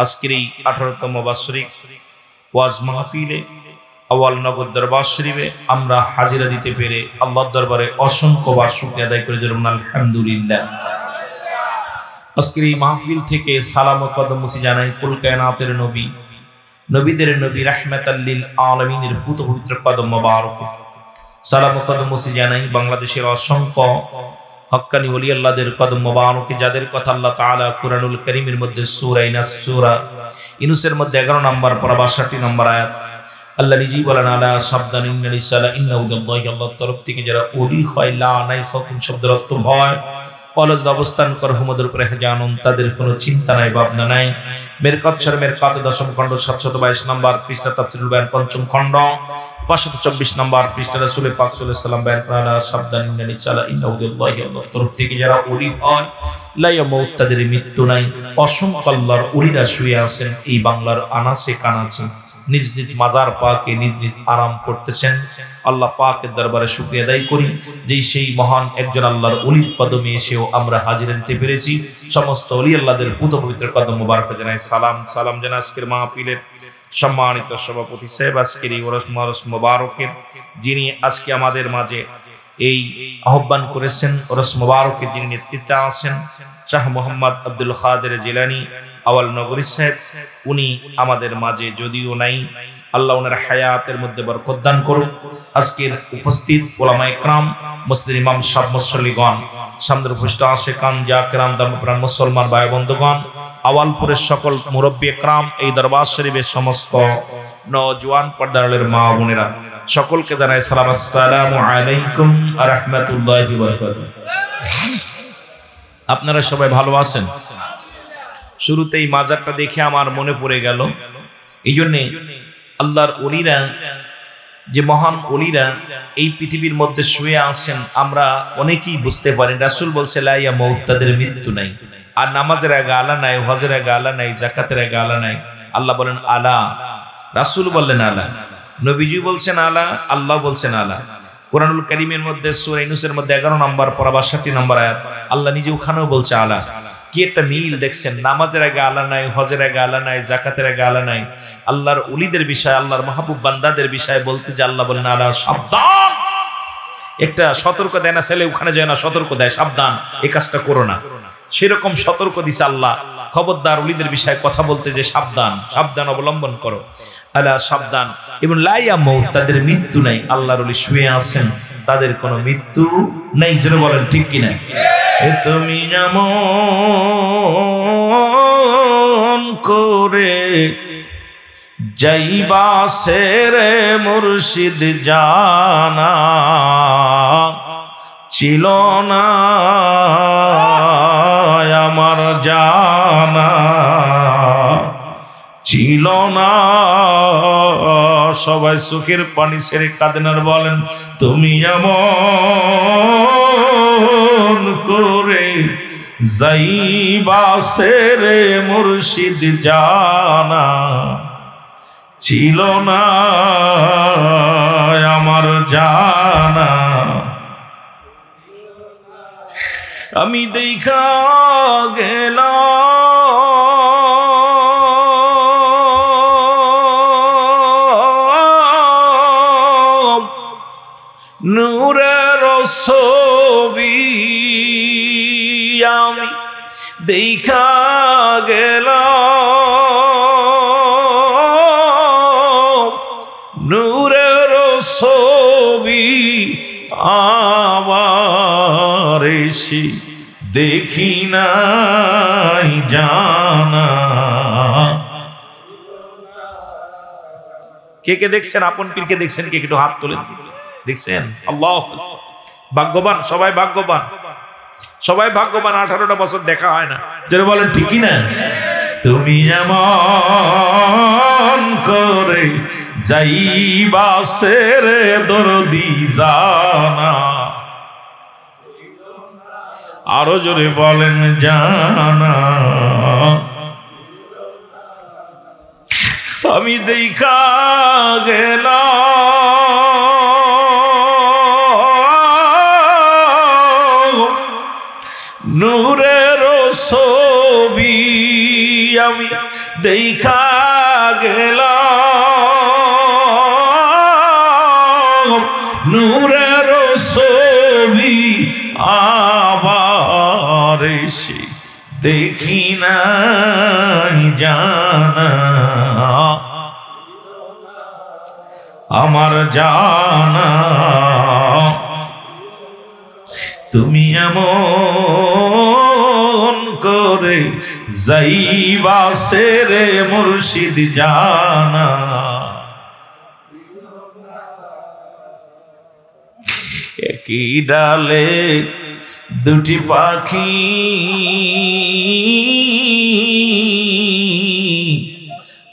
আজকের এই 18তম বাৎসরিক ওয়াজ মাহফিলে আওয়াল নগর দরবার শরীফে আমরা হাজিরা দিতে পেরে আল্লাহর দরবারে অসংখ্যবার শুকরিয়া আদায় করে দিলাম, আলহামদুলিল্লাহ। আজকের এই মাহফিল থেকে সালাম ও কদম মুছি জানাই কুল কায়নাতের নবী, নবীদের নবী রাহমাতাল লিল আলামিনের পুত পবিত্র কদম মোবারকে সালাম ও কদম মুছি জানাই বাংলাদেশের অসংখ্য হক্কানি ওলি আল্লাহদের কদম মোবারকে, যাদের কথা আল্লাহ তাআলা কুরআনুল কারীমের মধ্যে সূরা ইউনূসের মধ্যে 11 নম্বর পারা 62 নম্বর আয়াত আল্লাহ নিজেই বলেন, আলা সাবধান ইন্নাল ইসালা ইন্নাহু লিল্লাহি, আল্লাহর তরফ থেকে যারা ওলি হয়, লা নাই খাউফুন শব্দের অর্থ ভয়, অলজ অবস্থান করে হুমদের উপরে জানুন, তাদের কোনো চিন্তা নাই ভাবনা নাই। মেরকাত শরীফের 10ম খণ্ড 722 নম্বর পৃষ্ঠা তাফসীরুল বায়ান 5ম খণ্ড 524 নম্বর পৃষ্ঠা রাসূল পাক সাল্লাল্লাহু আলাইহি ওয়াসাল্লাম বয়ান করেন, আলা সাবধান ইন্নাল ইসালা ইন্নাহু লিল্লাহি, আল্লাহর তরফ থেকে যারা ওলি হয়, লা ইয়ামুত, তাদের মৃত্যু নাই। অসংখ্য আল্লাহর ওলিরা শুয়ে আছেন এই বাংলার আনাচে কানাচে, নিজ নিজ মাজার পাকে নিজ নিজ আরাম করতেছেন। আল্লাহ পাকের দরবারে শুকরিয়া আদায় করি যে সেই মহান একজন আল্লাহর ওলির কদমে এসেও আমরা হাজির হতে পেরেছি। সমস্ত ওলি আল্লাহদের পুত পবিত্র কদম মোবারক জানাই সালাম। সালাম জানাই আজকের মাহফিলের সম্মানিত সভাপতি সাহেব, আজকের এই ওরস মোবারকের যিনি আজকে আমাদের মাঝে এই আহ্বান করেছেন, ওরস মোবারকের যিনি নেতৃত্বে আছেন শাহ মোহাম্মদ আব্দুল কাদের জিলানী আওয়াল নগরী সাহেব, উনি আমাদের মাঝে যদিও নাই, আল্লাহ ওনার হায়াতের মধ্যে বরকত দান করুন। আজকের উপস্থিত ওলামা ইকরাম, মসজিদের ইমাম সাহেব, মুসল্লিগণ, সামনের উপস্থিত আশিকান জাকিরান ধর্মপ্রাণ মুসলমান ভাই বন্ধুগণ, আওয়ালপুরের সকল মুরব্বী ইকরাম, এই দরবার শরীফের সমস্ত নওজোয়ান পর্দারের মা বোনেরা, সকলকে জানাই সালাম, আসসালামু আলাইকুম ওয়া রাহমাতুল্লাহি ওয়া বারাকাতুহু। আপনারা সবাই ভালো আছেন? শুরুতেই মাজারটা দেখে আমার মনে পড়ে গেল, এই জন্যে আল্লাহর ওলিরা, যে মহান ওলিরা এই পৃথিবীর মধ্যে শুয়ে আছেন, আমরা অনেকেই বুঝতে পারি। রাসূল বলছে লা ইয়ামুত, তাদের মৃত্যু নাই। আর নামাজের আগে আলা নাই, হজের আগে আলা নাই, যাকাতের আগে আলা নাই। আল্লাহ বলেন আলা, রাসূল বললেন আলা, নবীজি বলছেন আলা, আল্লাহ বলছেন আলা। কুরআনুল কারীমের মধ্যে সূরা ইউনূসের মধ্যে 11 নম্বর পারা 62 নম্বর আয়াত আল্লাহ নিজে ওখানেও বলছে আলা। কি একটা মিল দেখছেন, নামাজের আগে আলা নাই, হজের আগে আলা নাই, যাকাতের আগে আলা নাই। আল্লাহর ওলিদের বিষয়, আল্লাহর মাহবুব বান্দাদের বিষয় বলতে যে আল্লাহ বলেন আলা, সাবধান। একটা সতর্ক দেয় না ছেলে ওখানে যায় না, সতর্ক দেয় সাবধান এই কাজটা করো না, সেরকম সতর্ক দিছে আল্লাহ। খবরদার ওলিদের বিষয়ে কথা বলতে যে সাবধান, সাবধান অবলম্বন করো, আলা সাবধান। এবং লাইয়া মউত, তাদের মৃত্যু নাই। আল্লাহর ওলি শুয়ে আছেন, তাদের কোনো মৃত্যু নেই। জোরে বলেন ঠিক কিনা? এ তুমি যেমন করে যাইবা সেরে মুর্শিদ জানা, ছিল না আমার জানা, ছিল না। সবাই চোখের পানি ছেড়ে কাঁদেন আর বলেন, তুমি এমন করে যাইবা সেরে মুর্শিদ জানা, ছিল না আমার জানা। আমি দেখা গেলাম নূরের ছবি, আমি দেখা গেলাম নূরের ছবি, আবার এসে দেখি নাই জানা। কে কে দেখছেন? আপন পীরকে দেখছেন? কে একটু হাত তোলেন, দেখছেন? আল্লাহ ভাগ্যবান, সবাই ভাগ্যবান, সবাই ভাগ্যবান। 18টা বছর দেখা হয় না, যেন বলেন ঠিক কি না? তুমি এমন করে যাইবা সেরে দরদি জানা, আরো জোরে বলেন জানা। আমি দেখা গেলাম নূরের ছবি, আমি দেখা গেলাম নূরের ছবি, আবার এসে দেখি নাই জানা আমার জানা। তুমি এমন করে যাইবা সেরে মুর্শিদ জানা, একই ডালে দুটি পাখি,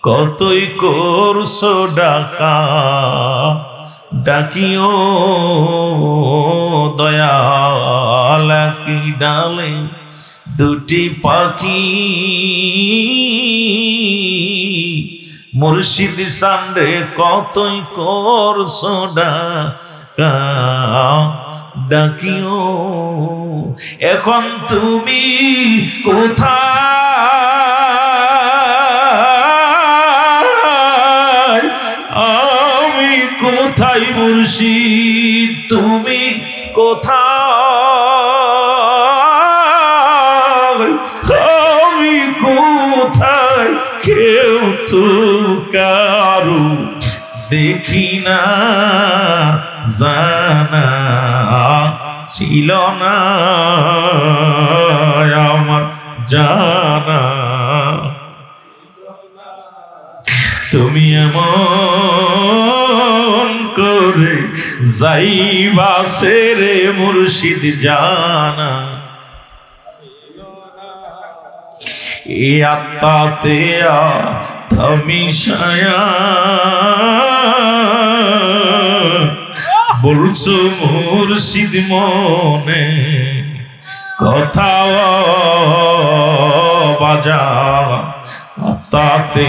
কতই করছো ডাকা ডাকিও দয়াল। একই ডালে দুটি পাখি, মুর্শিদ সামনে কতই করছো ডাকা ডাকিও। এখন তুমি কোথায়, আমি কোথায়? মুর্শিদ তুমি কোথায়, আমি কোথায়? কেউ তো কারো দেখি না জানা, ছিল না আমার জানা। তুমি এমন করে যাইবা সেরে মুর্শিদ জানা, এ আত্মাতে থামিশায়া বলছো মুর্শিদ মনে কথা বাজা, আত্মাতে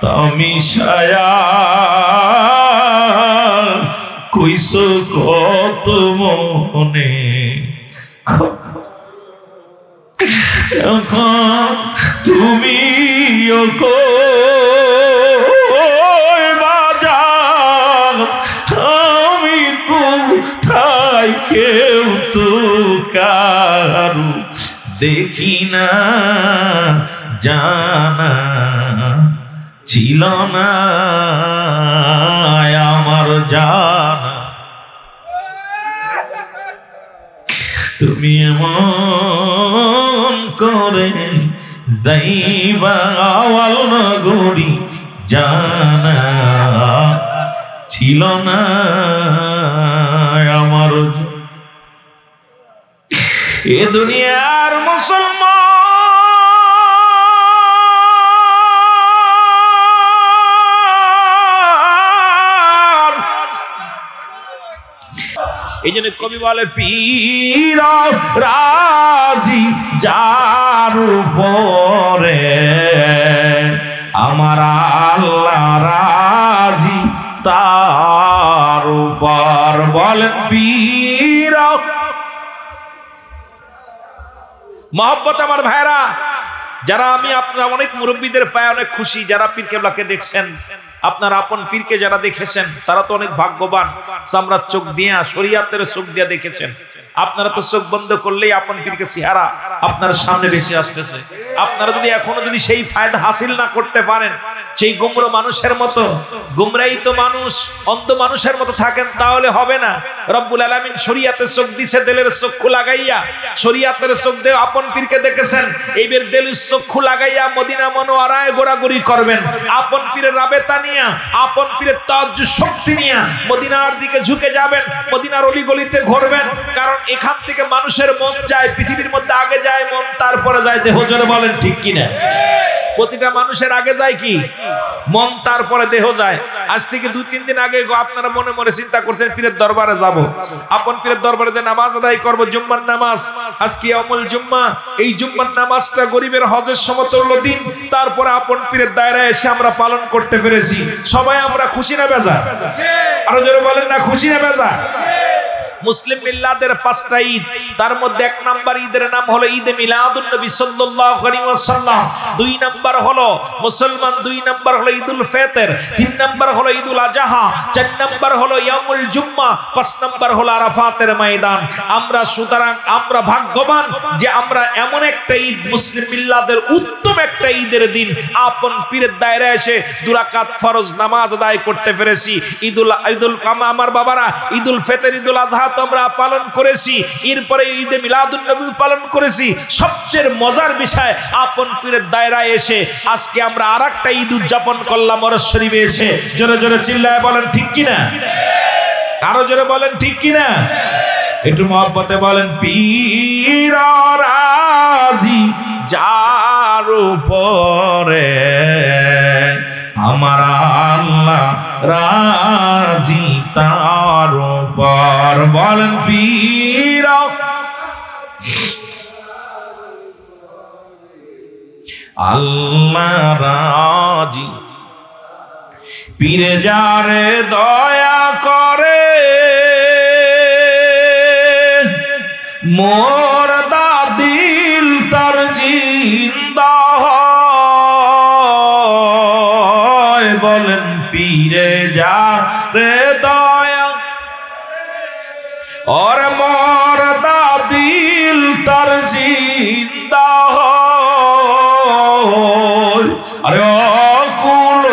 থামিশায়া কইস কত মনে, তুমি বাজার আমি কোথায়, কেউ তো কারু দেখি না, জানা ছিল না আমার জানা। তুমি এমন করে যাইবা আওয়াল নগরী, জানা ছিল না আমার। এ দুনিয়ার মুসলমান এই জন্য কবি বলে পীর রাজি যার উপরে, আমার আল্লাহ রাজি তার উপর। বলেন পীর মহব্বত। আমার ভাইরা যারা, আমি আপনার অনেক মুরব্বীদের পায়ে অনেক খুশি, যারা পীর কেবলাকে দেখছেন, আপনার আপন পীরকে যারা দেখেছেন তারা তো অনেক ভাগ্যবান। চামড়ার চোখ দিয়া, শরীয়তের চোখ দিয়া দেখেছেন। আপনারা তো চোখ বন্ধ করলেই আপন পীরকে চেহারা আপনার সামনে ভেসে আসতেছে। আপনারা যদি এখনো যদি সেই ফায়দা হাসিল না করতে পারেন, সেই গুমরা মানুষের মতো, গুমরাই তো মানুষ, অন্ধ মানুষের মতো থাকেন, তাহলে হবে না। রব্বুল আলামিন শরীয়তের চোখ দিছে, দিলের চক্ষু লাগাইয়া শরীয়তের চোখ দিয়ে আপন পীরকে দেখেছেন। এইবার দিলের চক্ষু লাগাইয়া মদিনা মনোয়ারায় ঘোরাঘুরি করবেন, আপন পীরের রাবেতা নিয়া, আপন পীরের তাওয়াজ্জুহ শক্তি নিয়া মদিনার দিকে ঝুঁকে যাবেন, মদিনার অলিগলিতে ঘুরবেন। কারণ এখান থেকে মানুষের মন যায়, পৃথিবীর মধ্যে আগে যায় মন, তারপরে যায় দেহ। জোরে বলেন ঠিক কিনা? প্রতিটা মানুষের আগে যায় কি? মন, তারপরে দেহ যায়। আজ থেকে 2-3 দিন আগে আপনারা মনে মনে চিন্তা করছেন পীরের দরবারে যাব, আপন পীরের দরবারে যে নামাজ আদায় করব, জুম্মার নামাজ। আজকে ইয়াউমুল জুম্মা, এই জুম্মার নামাজটা গরিবের হজের সমতুল্য দিন। তারপরে আপন পীরের দায়রায় এসে আমরা পালন করতে পেরেছি। সবাই আমরা খুশি না বেজার? আরো জোরে বলেন না, খুশি না বেজার? মুসলিম মিল্লাতের 5টা ঈদ, তার মধ্যে 1 নাম্বার ঈদের নাম হলো ঈদে মিলাদুন নবী সাল্লাল্লাহু আলাইহি ওয়াসাল্লাম। 2 নাম্বার হলো মুসলমান, 2 নাম্বার হলো ঈদুল ফিতর, 3 নাম্বার হলো ঈদুল আজহা, 4 নাম্বার হলো ইয়াউমুল জুম্মা, 5 নাম্বার হলো আরাফাতের ময়দান। আমরা সুতরাং আমরা ভাগ্যবান যে আমরা এমন একটা ঈদ, মুসলিম মিল্লাতের উত্তম একটা ঈদের দিন আপন পীরের দায়রায় এসে 2 রাকাত ফরজ নামাজ আদায় করতে পেরেছি। ঈদুল আমার বাবারা, ঈদুল ফিতর, ঈদুল আজহা আমরা পালন করেছি, এরপরে ঈদে মিলাদুন নবী পালন করেছি। সবচেয়ে মজার বিষয়, আপন পীরের দায়রায় এসে আজকে আমরা আরেকটা ঈদ উদযাপন করলাম ওরস শরীফে এসে। জোরে জোরে চিল্লায় বলেন ঠিক কিনা? আরো জোরে বলেন ঠিক কিনা? একটু মহব্বতে বলেন পীর রাজি যার উপরে, আমার আল্লাহ রাজি তার উপর। বলেন পীর আল্লাহ রাজি, পীরে যারে দয়া করে, মোর দিল তার জিন্দা হয়। বলেন পীরে যারে দয়া, और मोर दिल तर जिंदा हो। अरे অকুল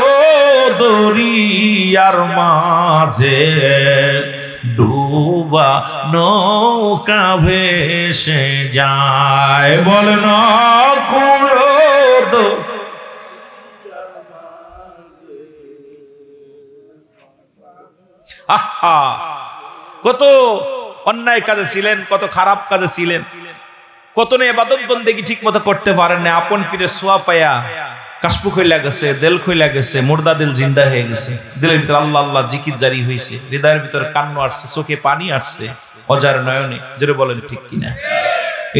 দরিয়ার মাঝে ডুবা নৌকা ভেসে যায়। বলেন অকুল আহা, কত অন্যায় কাজে ছিলেন, কত খারাপ কাজে ছিলেন, কত না ইবাদত বন্দেগী ঠিক মতো করতে পারেন না। আপন পীরের সোয়া পায়া কাশপু খইলা গেছে, দিল খইলা গেছে, মুর্দা দিল জিন্দা হয়ে গেছে। দিলের ভিতর আল্লাহ আল্লাহ জিকির জারি হয়েছে, হৃদয়ের ভিতর কান্না আসছে, চোখে পানি আসছে, অজার নয়নে। জোরে বলেন ঠিক কিনা?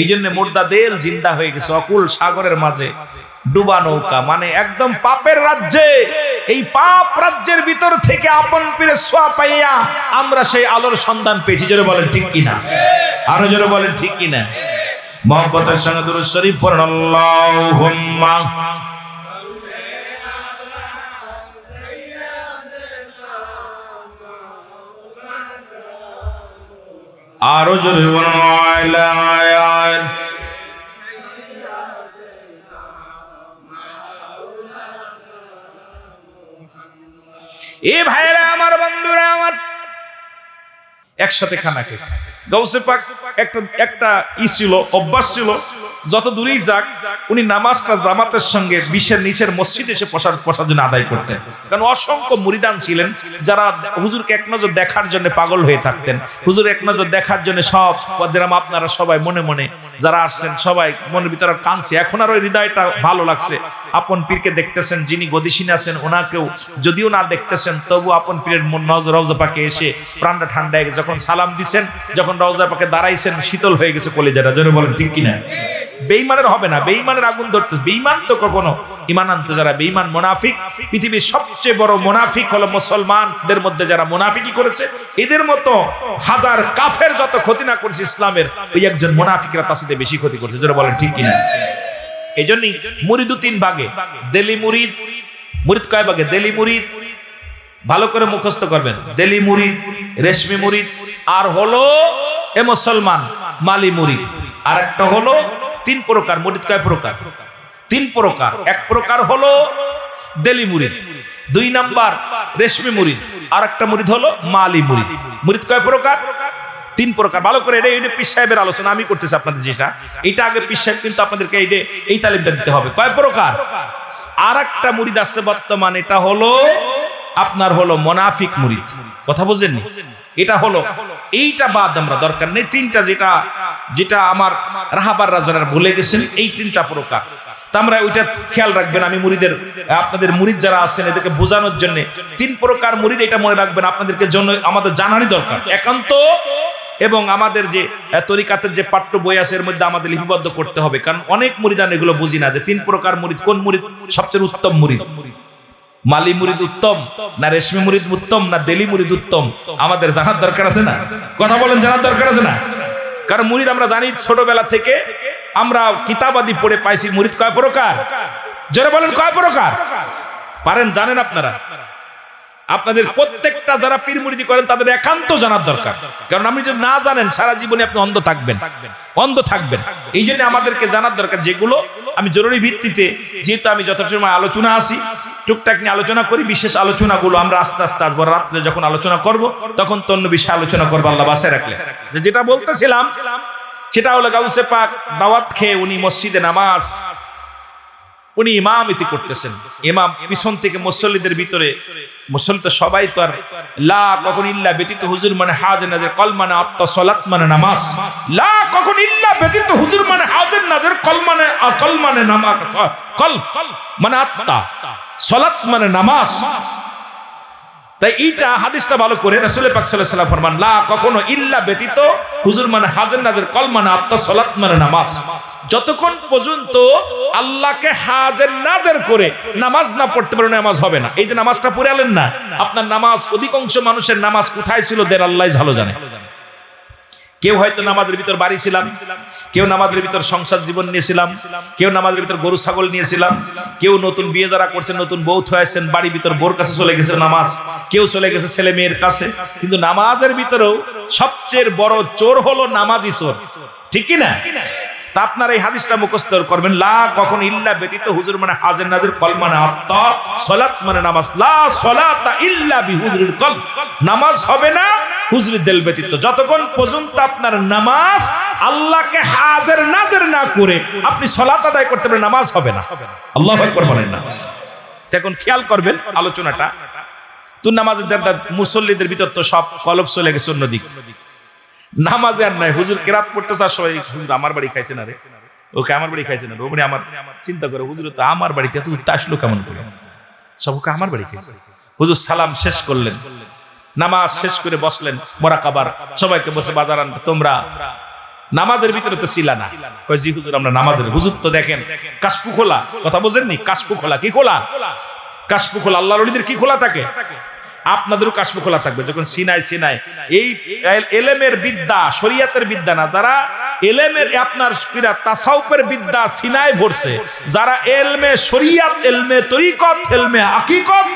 এই জন্য মুর্দা দিল জিন্দা হয়ে গেছে, অকুল সাগরের মাঝে ডুবা নৌকা, মানে একদম পাপের রাজ্যে, এই পাপ রাজ্যের ভিতর থেকে আপন পীরের ছোঁয়া পাইয়া আমরা সেই আলোর সন্ধান পেয়েছি। জোরে বলেন ঠিক কিনা, আরো জোরে বলেন ঠিক কিনা। মহব্বতের সঙ্গে দুরূদ শরীফ পড়ুন, আল্লাহুম্মা আরো জোরে বলুন আলা এ ভাইরা আমার, বন্ধুরা আমার, একসাথে খানা খেয়েছে। গাউসে পাক একটা ছিল, অভ্যাস ছিল, যত দূরেই যাক উনি নামাজটা জামাতের সঙ্গে বিশের নিচের মসজিদে এসে বসার জন্য আদায় করতেন। কারণ অসংখ্য মুরিদান ছিলেন যারা হুজুরকে এক নজর দেখার জন্য পাগল হয়ে থাকতেন। হুজুর এক নজর দেখার জন্য সব পদ্রাম আপনারা সবাই মনে মনে যারা আসছেন সবাই মনের ভিতরে কাঁদছে। এখন আর ওই হৃদয়টা ভালো লাগছে, আপন পীরকে দেখতেছেন, যিনি গদিসীন আছেন ওনাকেও যদিও না দেখতেছেন তবু আপন পীরের নজর রওজা পাকে এসে প্রাণটা ঠান্ডা হয়ে গেছে। যখন সালাম দিচ্ছেন, যখন রওজা পাকে দাঁড়াইছেন, শীতল হয়ে গেছে কলিজাটা। জন্য বলেন ঠিক কিনা। বেঈমানের হবে না, বেঈমানের আগুন ধরতে, বেঈমান তো কখনো ঈমান আনতে, যারা বেঈমান মুনাফিক, পৃথিবীর সবচেয়ে বড় মুনাফিক হলো মুসলমানদের মধ্যে যারা মুনাফিকি করেছে। এদের মতো হাজার কাফের যত ক্ষতি না করেছে ইসলামের, ওই একজন মুনাফিকরা তার সাথে বেশি ক্ষতি করছে। যারা বলেন ঠিক কিনা। এই জন্যই মুরিদু তিন ভাগে, দেলি মুরিদ। মুরিদ কয় ভাগে? দেলি মুরিদ, ভালো করে মুখস্থ করবেন। দেলি মুরিদ, রেশমি মুরিদ, আর হলো এ মুসলমান মালি মুরিদ। আর একটা হলো তিন প্রকার মুরিদ। কয় প্রকার? তিন প্রকার। এক প্রকার হলো দেলি মুরিদ, দুই নাম্বার রেশমি মুরিদ, আর একটা মুরিদ হলো মালি মুরিদ। মুরিদ কয় প্রকার? তিন প্রকার। ভালো করে এটা পীর সাহেবের আলোচনা আমি করতেছি আপনাদের, যেটা এটা আগে পীর সাহেব কিন্তু আপনাদেরকে এই তালিমটা দিতে হবে। কয় প্রকার? আর একটা মুরিদ আছে বর্তমান, এটা হলো আপনার হলো মুনাফিক মুরিদ। কথা বুঝেননি? এটা হলো, এইটা বাদ আমরা দরকার নেই। তিনটা যেটা আমার রাহাবার রাজারা ভুলে গেছেন, এই তিনটা প্রকার। তা আমরা ওইটা খেয়াল রাখবেন। আমি মুরিদের, আপনাদের মুরিদ যারা আছেন এদেরকে বোঝানোর জন্য তিন প্রকার মুরিদ, এটা মনে রাখবেন, আপনাদেরকে জন্য আমাদের জানারই দরকার একান্ত। এবং আমাদের যে তরিকাতের যে পাঠ্য বই আছে এর মধ্যে আমাদের লিপিবদ্ধ করতে হবে, কারণ অনেক মুরিদান এগুলো বুঝি না যে তিন প্রকার মুরিদ, কোন মুরিদ সবচেয়ে উত্তম মুরিদ। মালি মুরিদ উত্তম না রেশমি মুরিদ উত্তম না দেলি মুরিদ উত্তম, আমাদের জানার দরকার আছে না? কথা বলেন, জানার দরকার আছে না? কারণ মুরিদ আমরা জানি ছোটবেলা থেকে, আমরা কিতাবাদি পড়ে পাইছি মুরিদ কয় প্রকার। জোরে বলেন কয় প্রকার? পারেন, জানেন আপনারা? আপনাদের প্রত্যেকটা যারা পীর মুরিদি করেন তাদের একান্ত জানার দরকার, কারণ আপনি যদি না জানেন সারা জীবনে আপনি অন্ধ থাকবেন। এই জন্য আমাদেরকে জানার দরকার, যেগুলো আমি জরুরি ভিত্তিতে, যেহেতু আমি যথেষ্ট সময় আলোচনা আসি, টুকটাক নিয়ে আলোচনা করি, বিশেষ আলোচনাগুলো আমরা আস্তে আস্তে আসবো। রাত্রে যখন আলোচনা করব তখন তন্য বিষয়ে আলোচনা করবো, আল্লাহ বাসায় রাখলে। যেটা বলতেছিলাম সেটা হলো গাউসে পাক দাওয়াত খেয়ে উনি মসজিদে নামাজ, উনি ইমামতি করতেছেন। ইমাম পিছন থেকে মুসল্লিদের ভিতরে, মুসল্লি তো সবাই তো আর লা কখন ইল্লা ব্যতীত হুজুর মানে হাজির নাজের, কল মানে আত্মা, সলাত মানে নামাজ। লা কখন ইল্লা ব্যতীত হুজুর মানে হাজির নাজের, কল মানে নামাজ, কল মানে আত্মা, সলাত মানে নামাজ। তাই এইটা হাদিসটা ভালো করে রাসূল পাক সাল্লাল্লাহু আলাইহি ওয়াসাল্লাম ফরমান, লা কখনো ইল্লা ব্যতীত হুজুর মানে হাজির নাজের, কল মানে আত্মা, সলাত মানে নামাজ। যতক্ষণ পর্যন্ত আল্লাহকে হাজির নাজের করে নামাজ না পড়তে পারে নামাজ হবে না। এই যে নামাজটা পড়ে আলেন না, আপনার নামাজ, অধিকাংশ মানুষের নামাজ কোথায় ছিল দেন আল্লাহই ভালো জানে। কেউ হয়তো নামাজের ভিতর বাড়ি ছিলাম, কেউ নামাজের ভিতর সংসার জীবন নিয়েছিলাম, কেউ নামাজের ভিতর গরু ছাগল নিয়েছিলাম, কেউ নতুন বিয়ে যারা করছেন, নতুন বউ হয়েছেন, বাড়ির ভিতর বোর কাছে চলে গেছে নামাজ, কেউ চলে গেছে ছেলে মেয়ের কাছে। কিন্তু নামাজের ভিতরেও সবচেয়ে বড় চোর হলো নামাজি চোর, ঠিক কি না? তা আপনার এই হাদিসটা মুখস্থ করবেন, লা কখন ইল্লা ব্যতীত হুজুর মানে হাজির নাজির, কল মানে আত্মা, সলাত মানে নামাজ। লা সলাতা ইল্লা বিহুজুরিল কলব, নামাজ হবে না হুজুরি দিল ব্যতীত। যতক্ষণ পর্যন্ত আপনার নামাজ আল্লাহকে হাজির নাজির না করে আপনি সলাত আদায় করতে পারেন, নামাজ হবে না। আল্লাহু আকবার বলেন না? এখন খেয়াল করবেন আলোচনাটা। তো নামাজের মুসল্লিদের ভিতর তো সব কলব চলে গেছে অন্যদিক, নামাজে আর নাই। হুজুর কেরাত পড়তেছে আর সবাই, হুজুর আমার বাড়ি খাইছে না রে, ওকে আমার বাড়ি খাইছে না রে, ওখানে আমার চিন্তা করে হুজুর তো আমার বাড়িতে এত আসলো কেমন করে, সবকে আমার বাড়ি খাইছে। হুজুর সালাম শেষ করলেন, নামাজ শেষ করে বসলেন মোরাকাবার, সবাইকে বসে বাজার তোমরা নামাজের ভিতরে তো ছিল না। কয় জি হুজুর আমরা নামাজের, হুজুর তো দেখেন কাশফু খোলা, কথা বোঝেননি? কাশফু খোলা, কি খোলা? কাশফু খোলা। আল্লাহর ওলিদের কি খোলা থাকে? আপনাদেরও কাশফু খোলা থাকবে। যখন সিনাই এই এলেমের বিদ্যা, শরীয়তের বিদ্যা না, যারা এলেমের আপনার তাসাউফের বিদ্যা সিনায় ভরছে, যারা এলমে শরীয়ত, এলমে তরিকত, এলমে হাকিকত,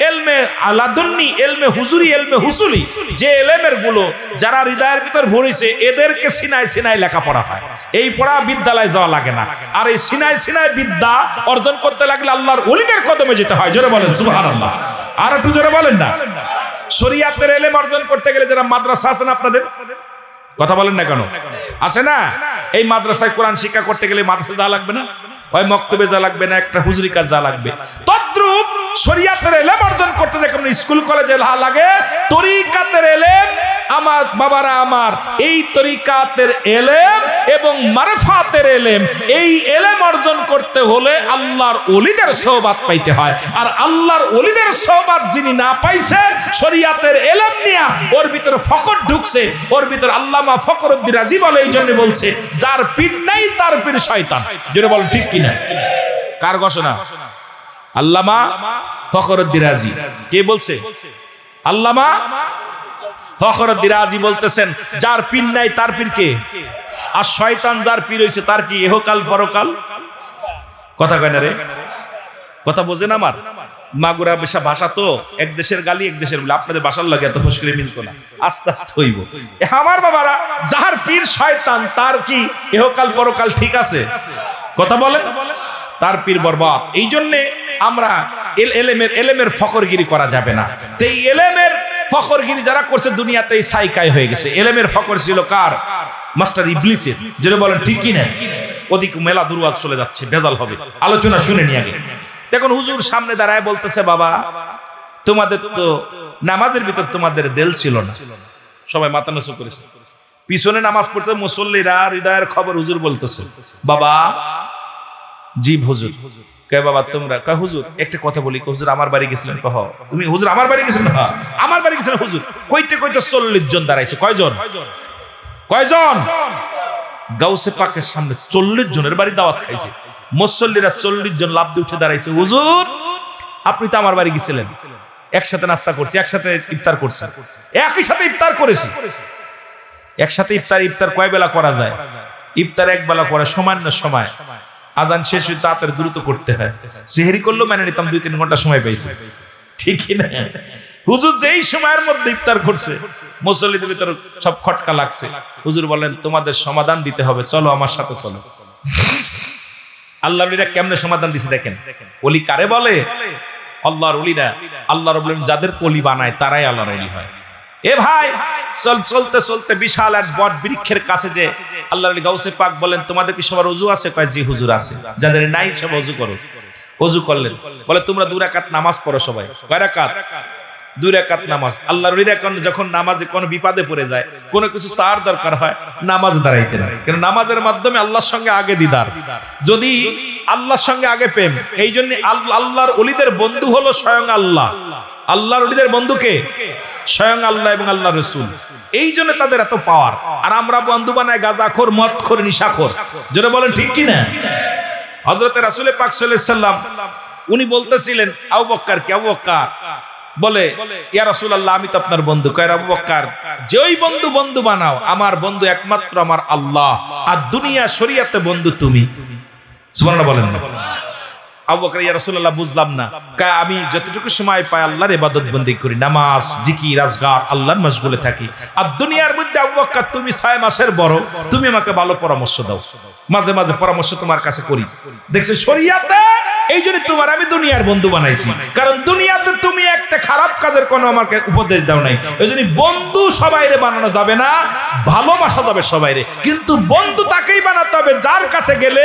এলমে আলাদুন্নি, এলমে হুজুরি, এলমে হুসুলি, যে এলেমের গুলো যারা হৃদয়ের ভিতর ভরেছে, এদেরকে সিনায় লেখাপড়া হয়। এই পড়া বিদ্যালয়ে যাওয়া লাগে না। আর এই সিনায় বিদ্যা অর্জন করতে লাগলে আল্লাহর ওলিদের কদমে যেতে হয়। জোরে বলেন সুবহানাল্লাহ। আর একটু জোরে বলেন না। শরীয়তের ইলম অর্জন করতে গেলে যারা মাদ্রাসা আছেন, আপনাদের কথা বলেন না কেন? আছে না? এই মাদ্রাসায় কোরআন শিক্ষা করতে গেলে মাদ্রাসা যা লাগবে না, ওই মক্তবে যা লাগবে না, একটা হুজুরি কাজ যা লাগবে। তদ্রূপ শরীয়তের ইলম অর্জন করতে যেমন স্কুল কলেজে লাগে, তরিকাতের ইলম আমার বাবারা আমার, এই তরিকাতের ইলম এবং মারফাতের ইলম, এই ইলম অর্জন করতে হলে আল্লাহর ওলিদের সোহবত পাইতে হয়। আর আল্লাহর ওলিদের সোহবত যিনি না পাইছে, শরীয়তের ইলম নিয়া ওর ভিতরে ফকর ঢুকছে, ওর ভিতরে আল্লামা ফখরুদ্দীন রাজি বলে, এই জন্য বলছে যার পীর নাই তার পীর শয়তান। যেটা বল ঠিক কিনা? কার ঘোষণা? আল্লামা ফখরুদ্দীন রাজি। কে বলছে? আল্লামা ফখরুদ্দীন রাজি বলতেছেন যার পীর নাই তার পীর কে? আর শয়তান যার পীর হইছে তার কি ইহকাল পরকাল? কথা কয় না রে? কথা বোঝেন আমার? মাগুরা বেশা ভাষা তো, এক দেশের গালি এক দেশের বলে। আপনাদের ভাষার লাগে এত ফসকে মিলত না, আস্তে আস্তে হইব। আমার বাবারা, যার পীর শয়তান তার কি ইহকাল পরকাল ঠিক আছে? কথা বলেন। তার পীর বরবাদ। এই জন্য আমরা এলেমের ফখরগিরি করা যাবে না। তো এই এলেমের ফখরগিরি যারা করছে দুনিয়াতে সাইকাই হয়ে গেছে। এলেমের ফখর ছিল কার? মাস্টার ইবলিসের। যেটা বলেন ঠিক কি না? ওদিকে মেলা দুর্বাদ চলে যাচ্ছে, ভেজাল হবে। আলোচনা শুনে নিয়ে আগে দেখুন, হুজুর সামনে দাঁড়ায় বলতেছে, বাবা তোমাদের তো নামাজের ভিতর তোমাদের দেল ছিল না। সবাই মাথা নষ্ট করেছে। পিছনে নামাজ পড়তে মুসল্লিরা হৃদয়ের খবর হুজুর বলতেছে, বাবা জি হুজুর। কে বাবা তোমরা? কে হুজুর একটা কথা বলি। হুজুর আমার বাড়ি গেছিলেন। কহ তুমি হুজুর আমার বাড়ি গেছিলেন? আমার বাড়ি গেছিলেন হুজুর। কইতে 40 জন দাঁড়াইছে। কয়জন? গাউসে পাকের সামনে 40 জনের বাড়ি দাওয়াত খাইছে। মুসল্লিরা 40 জন লাফ দিয়ে উঠে দাঁড়াইছে, হুজুর আপনি তো আমার বাড়ি গেছিলেন, একসাথে নাস্তা করছি, একসাথে ইফতার করছি, একই সাথে ইফতার করেছি। একসাথে ইফতার কয় বেলা করা যায়? ইফতার এক বেলা করে সামান্য সময়, আজান শেষ হইতে তাড়াতাড়ি দ্রুত করতে হয়। সেহরি করলেও মেনে নিতাম 2-3 ঘন্টা সময় পাইছে, ঠিক না? হুজুর যেই সময়ের মধ্যে ইফতার করছে, মুসল্লিদের ভিতরে সব খটকা লাগছে। হুজুর বলেন তোমাদের সমাধান দিতে হবে, চলো আমার সাথে চলো। আল্লাহর ওলিরা কেমনে সমাধান দিছে দেখেন। ওলি কারে বলে? আল্লাহর ওলিরা, আল্লাহর ওলি যাদের ওলি বানায় তারাই আল্লাহর ওলি হয়। এ ভাই চলতে চলতে বিশাল এক বট বৃক্ষের কাছে যে আল্লাহর ওলি গাউসে পাক বলেন তোমাদের কি সবার ওযু আছে? কয় জি হুজুর আছে। যাদের নাই সব ওযু করো। ওযু করলেন, বলে তোমরা 2 রাকাত নামাজ পড়ো সবাই। কয় রাকাত? 2 রাকাত নামাজ। আল্লাহর ওলিরা যখন নামাজে কোনো বিপদে পড়ে যায়, কোনো কিছু চার দরকার হয়, নামাজ দাঁড়াইতে না। কারণ নামাজের মাধ্যমে আল্লাহর সঙ্গে আগে দিদার, যদি আল্লাহর সঙ্গে আগে প্রেম। এই জন্য আল্লাহর ওলিদের বন্ধু হলো স্বয়ং আল্লাহ। আল্লাহর ওলিদের বন্ধুকে স্বয়ং আল্লাহ এবং আল্লাহ রাসূল। এই জন্য তাদের এত পাওয়ার। আর আমরা বন্ধু বানায় গাঁজাখোর, মদখোর, নিশাখোর। যেটা বলেন ঠিক কি না? হযরত রাসূল পাক সাল্লাল্লাহু আলাইহি সাল্লাম উনি বলতেছিলেন আবু বকর কে, আবু বকর বলে ইয়া রাসূলুল্লাহ আমি তো আপনার বন্ধু। কয় আবু বকর যেই বন্ধু বানাও, আমার বন্ধু একমাত্র আমার আল্লাহ, আর দুনিয়া শরীয়তে বন্ধু তুমি। সুবহানাল্লাহ বলেন না? আবু বকর ইয়া রাসূলুল্লাহ বুঝলাম না। কয় আমি যতটুকু সময় পাই আল্লাহর ইবাদত বন্দেগী করি, নামাজ, জিকির, আজকার, আল্লাহর মশগুলে থাকি। আর দুনিয়ার মধ্যে আবু বকর তুমি 6 মাসের বড়, তুমি আমাকে ভালো পরামর্শ দাও। মাঝে মাঝে পরামর্শ তোমার কাছে করি। দেখছো শরীয়তে এই জন্য তোমার আমি দুনিয়ার বন্ধু বানাইছি, কারণ দুনিয়াতে তুমি একটা খারাপ কাজের কোনো আমাকে উপদেশ দাও নাই। এই জন্য বন্ধু সবাইরে বানানো যাবে না, ভালোবাসা যাবে সবাইরে। কিন্তু বন্ধু তাকেই বানাতে হবে যার কাছে গেলে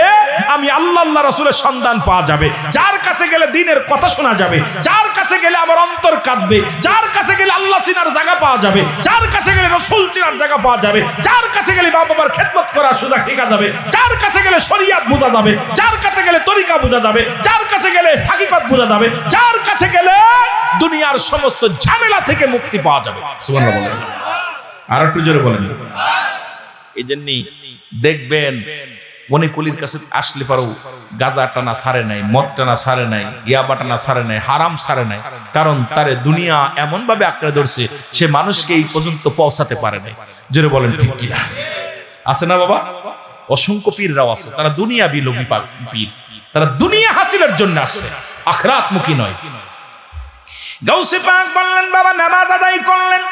আমি আল্লাহ রাসূলের সন্ধান পাওয়া যাবে, যার কাছে গেলে দ্বীনের কথা শোনা যাবে, যার কাছে গেলে আমার অন্তর কাঁদবে, যার কাছে গেলে আল্লাহ চিনার জায়গা পাওয়া যাবে, যার কাছে গেলে রাসূল চিনার জায়গা পাওয়া যাবে, যার কাছে গেলে মা বাবার খেদমত করার সুযোগ শেখা যাবে, যার কাছে গেলে শরীয়ত বোঝা যাবে, যার কাছে গেলে তরিকা বোঝা যাবে, যার কাছে গেলে হাকিকত বোঝা যাবে, যার কাছে গেলে দুনিয়ার সমস্ত ঝামেলা থেকে মুক্তি পাওয়া যাবে। সুবহানাল্লাহ বলেন। আর একটু জোরে বলেন। এই জন্যই দেখবেন মনিকুলির কাছে আসলে পারো গাঁজা টানা সারে নাই, মদ টানা সারে নাই, ইয়াবা টানা সারে নাই, হারাম সারে নাই, কারণ তারে দুনিয়া এমন ভাবে আঁকড়ে ধরছে সে মানুষকে এই পর্যন্ত পৌঁছাতে পারে নাই। জোরে বলেন ঠিক কিনা? আছে না বাবা? অসংখ্য পীররাও আছে, তারা দুনিয়া বিলোভী পীর, তারা দুনিয়া হাসিলের জন্য আসছে, আখিরাতমুখী নয়। গাউসে পাক বললেন বাবা নামাজ আদায় করলেন,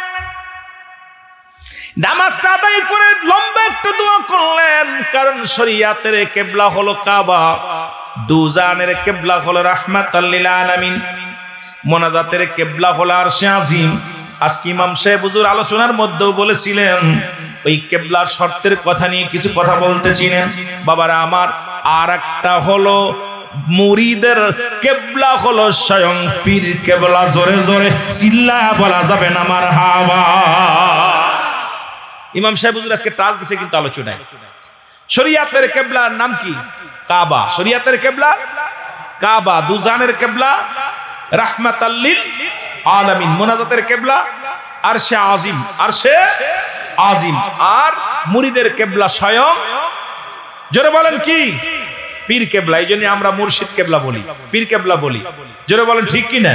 নামাজটা আদায় করে লম্বা একটা দোয়া করলেন, কারণ শরীয়তের কিবলা হলো কাবা, দুজানের কিবলা হলো রাহমাতাল লিল আলামিন, মোনাজাতের কিবলা হলো আরশে আজিম। আজকে ইমাম সাহেব হুজুর আলোচনার মধ্যেও বলেছিলেন ওই কিবলার শর্তের কথা নিয়ে কিছু কথা বলতেছিলেন বাবারা আমার। আর একটা হলো মুরিদের কিবলা হলো স্বয়ং পীর কিবলা। জোরে জোরে চিল্লায়া বলা যাবে না মারহাবা। ইমাম সাহেব হুজুর আজকে টাচ দিছে কিন্তু আলোচনায়। শরীয়তের কিবলার নাম কি? কাবা। শরীয়তের কিবলা কাবা, দুজানের কিবলা রাহমাতাল লিল আলামিন, মুনাজাতের কিবলা আরশে আজিম, আরশে আজিম। আর মুরিদের কিবলা স্বয়ং, জোরে বলেন কি? পীর কিবলা। এই জন্য আমরা মুর্শিদ কিবলা বলি, পীর কিবলা বলি। জোরে বলেন ঠিক কি না?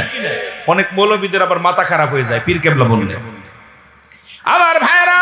অনেক মৌলবীদের আবার মাথা খারাপ হয়ে যায় পীর কিবলা বললে। আমার ভাইরা